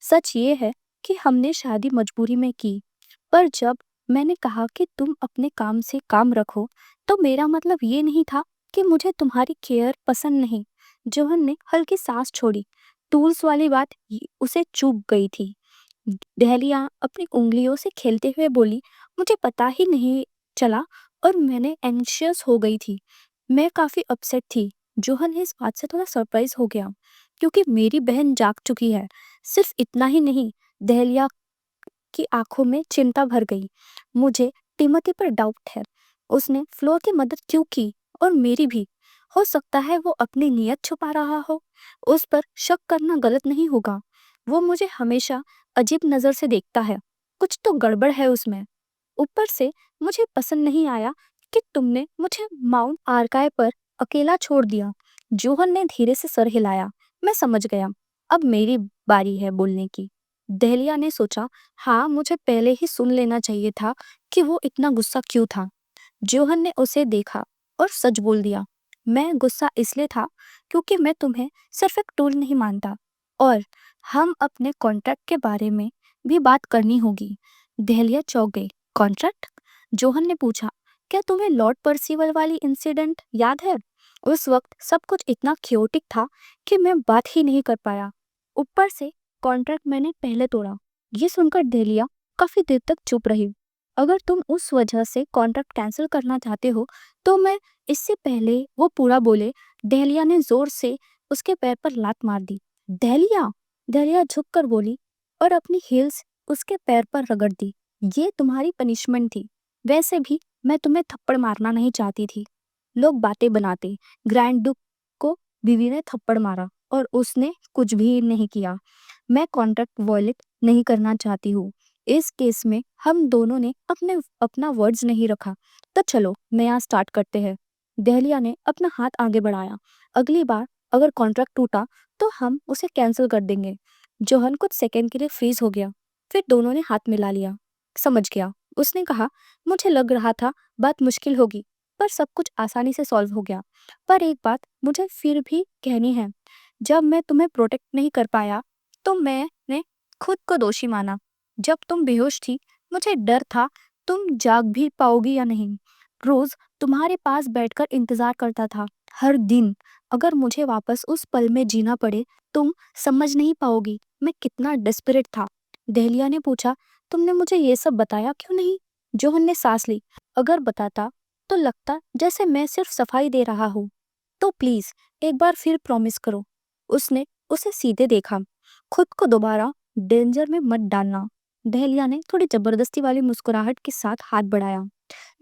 सच ये है कि हमने शादी मजबूरी में की, पर जब मैंने कहा कि तुम अपने काम से काम रखो, तो मेरा मतलब ये नहीं था कि मुझे तुम्हारी केयर पसंद नहीं। जोहन ने हल्की सांस छोड़ी। टूल्स वाली बात उसे चुभ गई थी। दहलिया अपनी उंगलियों से खेलते हुए बोली, मुझे पता ही नहीं चला और मैंने एंशियस हो गई थी। मैं काफी अपसेट थी। जोहन इस बात से थोड़ा सरप्राइज हो गया क्योंकि मेरी बहन जाग चुकी है। सिर्फ इतना ही नहीं, दहलिया की आंखों में चिंता भर गई। मुझे टिमोथी पर डाउट है। उसने फ्लोर की मदद क्यों की? और मेरी भी। हो सकता है वो अपनी नीयत छुपा रहा हो। उस पर शक करना गलत नहीं होगा। वो मुझे हमेशा अजीब नजर से देखता है। कुछ तो गड़बड़ है उसमें। ऊपर से मुझे पसंद नहीं आया कि तुमने मुझे माउंट आर्काय पर अकेला छोड़ दिया। जोहन ने धीरे से सर हिलाया। मैं समझ गया। अब मेरी बारी है बोलने की। दहलिया ने सोचा, हाँ, मुझे पहले ही सुन लेना चाहिए था कि वो इतना गुस्सा क्यों था। जोहन ने उसे देखा और सच बोल दिया, मैं गुस्सा इसलिए था क्योंकि मैं तुम्हें सिर्फ एक टूल नहीं मानता और हम अपने कॉन्ट्रैक्ट के बारे में भी बात करनी होगी। दहलिया चौंक गई। कॉन्ट्रैक्ट? जोहन ने पूछा, क्या तुम्हें लॉर्ड पर्सिवल वाली इंसिडेंट याद है? उस वक्त सब कुछ इतना क्योटिक था कि मैं बात ही नहीं कर पाया। ऊपर से कॉन्ट्रैक्ट मैंने पहले तोड़ा। ये सुनकर डेलिया काफी देर तक चुप रही। अगर तुम उस वजह से कॉन्ट्रैक्ट कैंसिल करना चाहते हो तो मैं, इससे पहले वो पूरा बोले, डेलिया ने जोर से उसके पैर पर लात मार दी। डेलिया, डेलिया झुक कर बोली और अपनी हील्स उसके पैर पर रगड़ दी। ये तुम्हारी पनिशमेंट थी। वैसे भी मैं तुम्हें थप्पड़ मारना नहीं चाहती थी। लोग बातें बनाते, ग्रैंड दुक को बीवी ने थप्पड़ मारा और उसने कुछ भी नहीं किया। मैं कॉन्ट्रैक्ट वॉयलेट नहीं करना चाहती हूँ। इस केस में हम दोनों ने अपना वर्ड्स नहीं रखा। तो चलो नया स्टार्ट करते हैं। दहलिया ने अपना हाथ आगे बढ़ाया। अगली बार अगर कॉन्ट्रैक्ट टूटा तो हम उसे कैंसिल कर देंगे। जोहन कुछ सेकंड के लिए फ्रीज हो गया, फिर दोनों ने हाथ मिला लिया। समझ गया, उसने कहा। मुझे लग रहा था बात मुश्किल होगी, पर सब कुछ आसानी से सॉल्व हो गया। पर एक बात मुझे फिर भी कहनी है, जब मैं तुम्हें प्रोटेक्ट नहीं कर पाया तो मैंने खुद को दोषी माना। जब तुम बेहोश थी मुझे डर था तुम जाग भी पाओगी या नहीं। रोज तुम्हारे पास बैठकर इंतजार करता था, हर दिन। अगर मुझे वापस उस पल में जीना पड़े तुम समझ नहीं पाओगी मैं कितना डेस्परेट था। दहलिया ने पूछा, तुमने मुझे ये सब बताया क्यों नहीं? जोहन ने सांस ली। अगर बताता तो लगता जैसे मैं सिर्फ सफाई दे रहा हूँ। तो प्लीज एक बार फिर प्रॉमिस करो। उसने उसे सीधे देखा। खुद को दोबारा डेंजर में मत डालना। दहलिया ने थोड़ी जबरदस्ती वाली मुस्कुराहट के साथ हाथ बढ़ाया।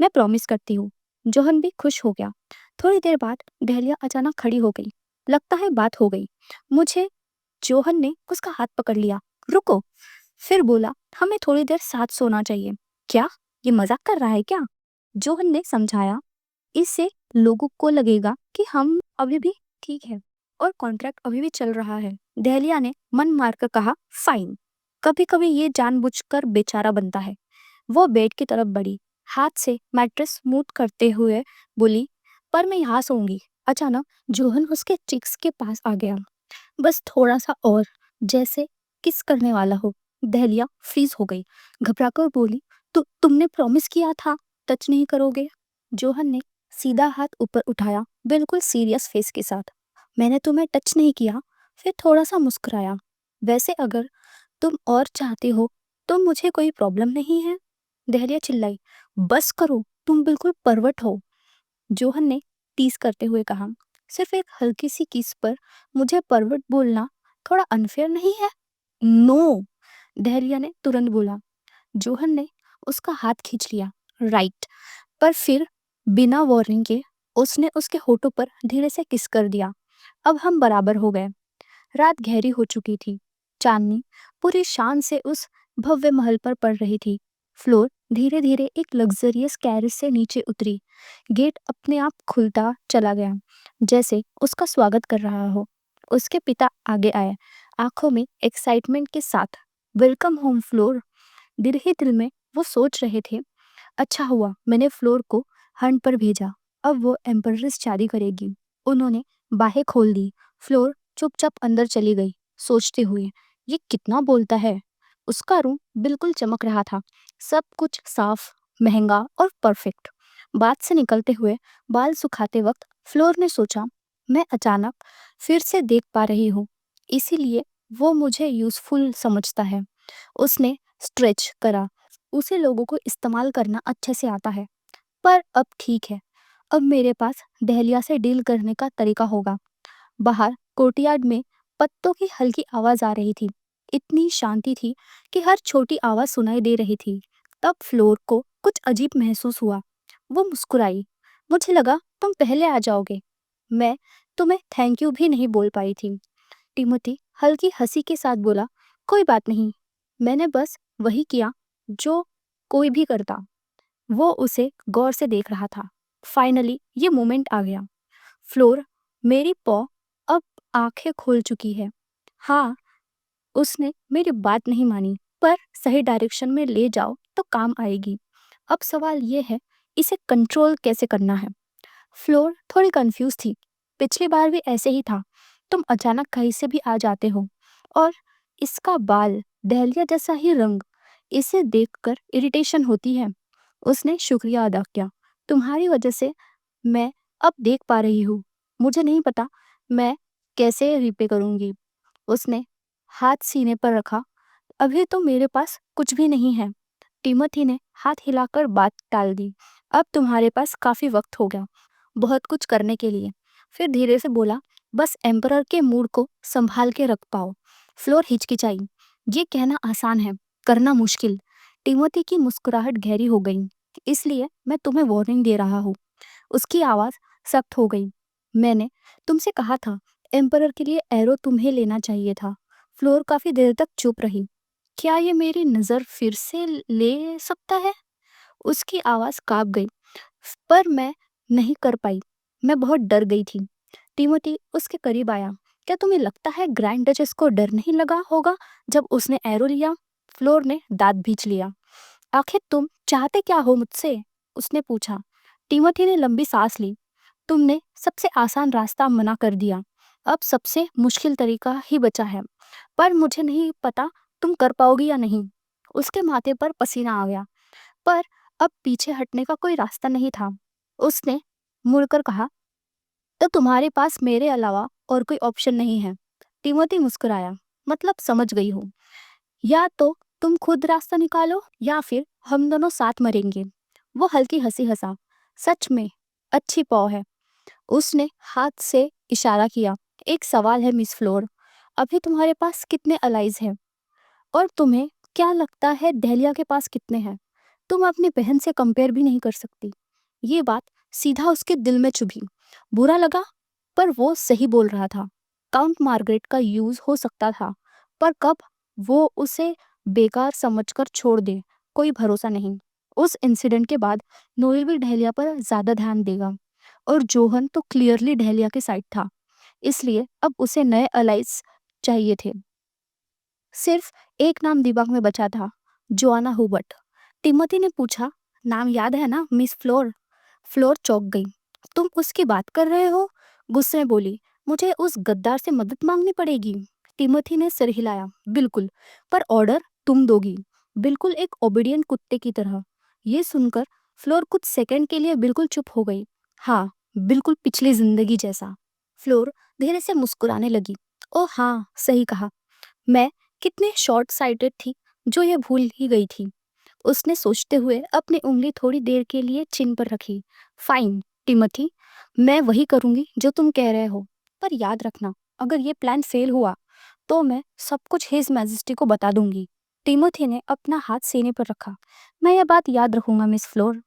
मैं प्रॉमिस करती हूँ। जोहन भी खुश हो गया। थोड़ी देर बाद दहलिया अचानक खड़ी हो गई। लगता है बात हो गई। मुझे जोहन ने उसका हाथ पकड़ लिया। रुको, फिर बोला, हमें थोड़ी देर साथ सोना चाहिए। क्या ये मजाक कर रहा है क्या? जोहन ने समझाया, इससे लोगों को लगेगा कि हम अभी भी ठीक है और कॉन्ट्रैक्ट अभी भी चल रहा है। दहलिया ने मन मारकर कहा, फाइन। कभी कभी ये जानबूझकर बेचारा बनता है। वो बेड की तरफ बढ़ी, हाथ से मैट्रेस स्मूथ करते हुए बोली, पर मैं यहाँ सोऊंगी। अचानक जोहन उसके चिक्स के पास आ गया। बस थोड़ा सा और, जैसे किस करने वाला हो। दहलिया फ्रीज हो गई, घबराकर बोली, तुमने प्रॉमिस किया था टच नहीं करोगे। जोहन ने सीधा हाथ ऊपर उठाया, बिल्कुल सीरियस फेस के साथ। मैंने तुम्हें टच नहीं किया। फिर थोड़ा सा मुस्कुराया। वैसे अगर तुम और चाहते हो तो मुझे कोई प्रॉब्लम नहीं है। दहलिया चिल्लाई, बस करो, तुम बिल्कुल परवट हो। जोहन ने टीस करते हुए कहा, सिर्फ एक हल्की सी किस पर मुझे परवट बोलना थोड़ा अनफेयर नहीं है? नो, दहलिया ने तुरंत बोला। जोहन ने उसका हाथ खींच लिया। राइट। पर फिर बिना वार्निंग के उसने उसके होठों पर धीरे से किस कर दिया। अब हम बराबर हो गए। रात गहरी हो चुकी थी। चांदनी पूरी शान से उस भव्य महल पर पड़ रही थी। फ्लोर धीरे धीरे एक लग्जरियस कैरिज से नीचे उतरी। गेट अपने आप खुलता चला गया, जैसे उसका स्वागत कर रहा हो। उसके पिता आगे आए, आंखों में एक्साइटमेंट के साथ। Welcome home floor. दिल ही दिल में वो सोच रहे थे, अच्छा हुआ मैंने फ्लोर को हंट पर भेजा। अब वो एम्परेस शादी करेगी। उन्होंने बाहें खोल दी। फ्लोर चुपचाप अंदर चली गई, सोचते हुए, ये कितना बोलता है। उसका रूम बिल्कुल चमक रहा था, सब कुछ साफ, महंगा और परफेक्ट। बात से निकलते हुए बाल सुखाते वक्त फ्लोर ने सोचा, मैं अचानक फिर से देख पा रही हूँ, इसीलिए वो मुझे यूजफुल समझता है। उसने स्ट्रेच करा। उसे लोगों को इस्तेमाल करना अच्छे से आता है। पर अब ठीक है, अब मेरे पास दहलिया से डील करने का तरीका होगा। बाहर कोर्टयार्ड में पत्तों की हल्की आवाज आ रही थी। इतनी शांति थी कि हर छोटी आवाज सुनाई दे रही थी। तब फ्लोर को कुछ अजीब महसूस हुआ। वो मुस्कुराई। मुझे लगा तुम पहले आ जाओगे। मैं तुम्हें थैंक यू भी नहीं बोल पाई थी। टिमोथी हल्की हंसी के साथ बोला, कोई बात नहीं, मैंने बस वही किया जो कोई भी करता। वो उसे गौर से देख रहा था। फाइनली ये मोमेंट आ गया। फ्लोर, मेरी पॉ अब आंखें खोल चुकी है। हाँ, उसने मेरी बात नहीं मानी, पर सही डायरेक्शन में ले जाओ तो काम आएगी। अब सवाल ये है, इसे कंट्रोल कैसे करना है। फ्लोर थोड़ी कंफ्यूज थी। पिछली बार भी ऐसे ही था, तुम अचानक कहीं से भी आ जाते हो। और इसका बाल दहलिया जैसा ही रंग, इसे देखकर इरिटेशन होती है। उसने शुक्रिया अदा किया, तुम्हारी वजह से मैं अब देख पा रही हूँ मुझे नहीं पता मैं कैसे रीपे करूँगी। उसने हाथ सीने पर रखा। अभी तो मेरे पास कुछ भी नहीं है। टिमोथी ने हाथ हिलाकर बात टाल दी। अब तुम्हारे पास काफ़ी वक्त हो गया बहुत कुछ करने के लिए। फिर धीरे से बोला, बस एम्परर के मूड को संभाल के रख पाओ। फ्लोर हिचकिचाई। ये कहना आसान है, करना मुश्किल। टिमोथी की मुस्कुराहट गहरी हो गई। इसलिए मैं तुम्हें वार्निंग दे रहा हूँ। उसकी आवाज़ सख्त हो गई। मैंने तुमसे कहा था एम्परर के लिए एरो तुम्हें लेना चाहिए था। फ्लोर काफ़ी देर तक चुप रही। क्या ये मेरी नज़र फिर से ले सकता है? उसकी आवाज़ काँप गई। पर मैं नहीं कर पाई। मैं बहुत डर गई थी। टिमोथी उसके करीब आया। क्या तुम्हें लगता है ग्रैंड डचेस को डर नहीं लगा होगा जब उसने एरो लिया? फ्लोर ने दांत भींच लिया। आखिर तुम चाहते क्या हो मुझसे? उसने पूछा। टिमोथी ने लंबी सांस ली। तुमने सबसे आसान रास्ता मना कर दिया। अब सबसे मुश्किल तरीका ही बचा है। पर मुझे नहीं पता तुम कर पाओगी या नहीं। उसके माथे पर पसीना आ गया। पर अब पीछे हटने का कोई रास्ता नहीं था। उसने मुड़कर कहा, तो तुम्हारे पास मेरे अलावा और कोई ऑप्शन नहीं है। टिमोथी मुस्कुराया। मतलब समझ गई हूँ। या तो तुम खुद रास्ता निकालो या फिर हम दोनों साथ मरेंगे। वो हल्की हंसी हंसा। सच में अच्छी पौ है। उसने हाथ से इशारा किया। एक सवाल है मिस फ्लोर, अभी तुम्हारे पास कितने अलाइज हैं? और तुम्हें क्या लगता है डेलिया के पास कितने हैं? तुम अपनी बहन से कंपेयर भी नहीं कर सकती। ये बात सीधा उसके दिल में चुभी। बुरा लगा, पर वो सही बोल रहा था। काउंट मार्गरेट का यूज हो सकता था, पर कब वो उसे बेकार समझकर छोड़ दे, कोई भरोसा नहीं। उस इंसिडेंट के बाद नोएल भी डेलिया पर ज्यादा ध्यान देगा, और जोहन तो क्लियरली डेलिया के साइड था। इसलिए अब उसे नए अलाइज चाहिए थे। सिर्फ एक नाम दिमाग में बचा था, जोआना हुबर्ट। टिमोथी ने पूछा, नाम याद है ना मिस फ्लोर? फ्लोर चौंक गई। तुम उसकी बात कर रहे हो? गुस्से में बोली, मुझे उस गद्दार से मदद मांगनी पड़ेगी? टिमोथी ने सिर हिलाया। बिल्कुल, पर ऑर्डर तुम दोगी, बिल्कुल एक ओबीडियंट कुत्ते की तरह। ये सुनकर फ्लोर कुछ सेकंड के लिए बिल्कुल चुप हो गई। हाँ, बिल्कुल पिछली जिंदगी जैसा। फ्लोर धीरे से मुस्कुराने लगी। ओ हाँ, सही कहा। मैं कितने शॉर्ट साइटेड थी जो ये भूल ही गई थी। उसने सोचते हुए अपनी उंगली थोड़ी देर के लिए चिन पर रखी। फाइन टिमोथी, मैं वही करूंगी जो तुम कह रहे हो। पर याद रखना, अगर ये प्लान फेल हुआ तो मैं सब कुछ हिज मैजेस्टी को बता दूंगी। टिमोथी ने अपना हाथ सीने पर रखा। मैं यह बात याद रखूंगा मिस फ्लोर।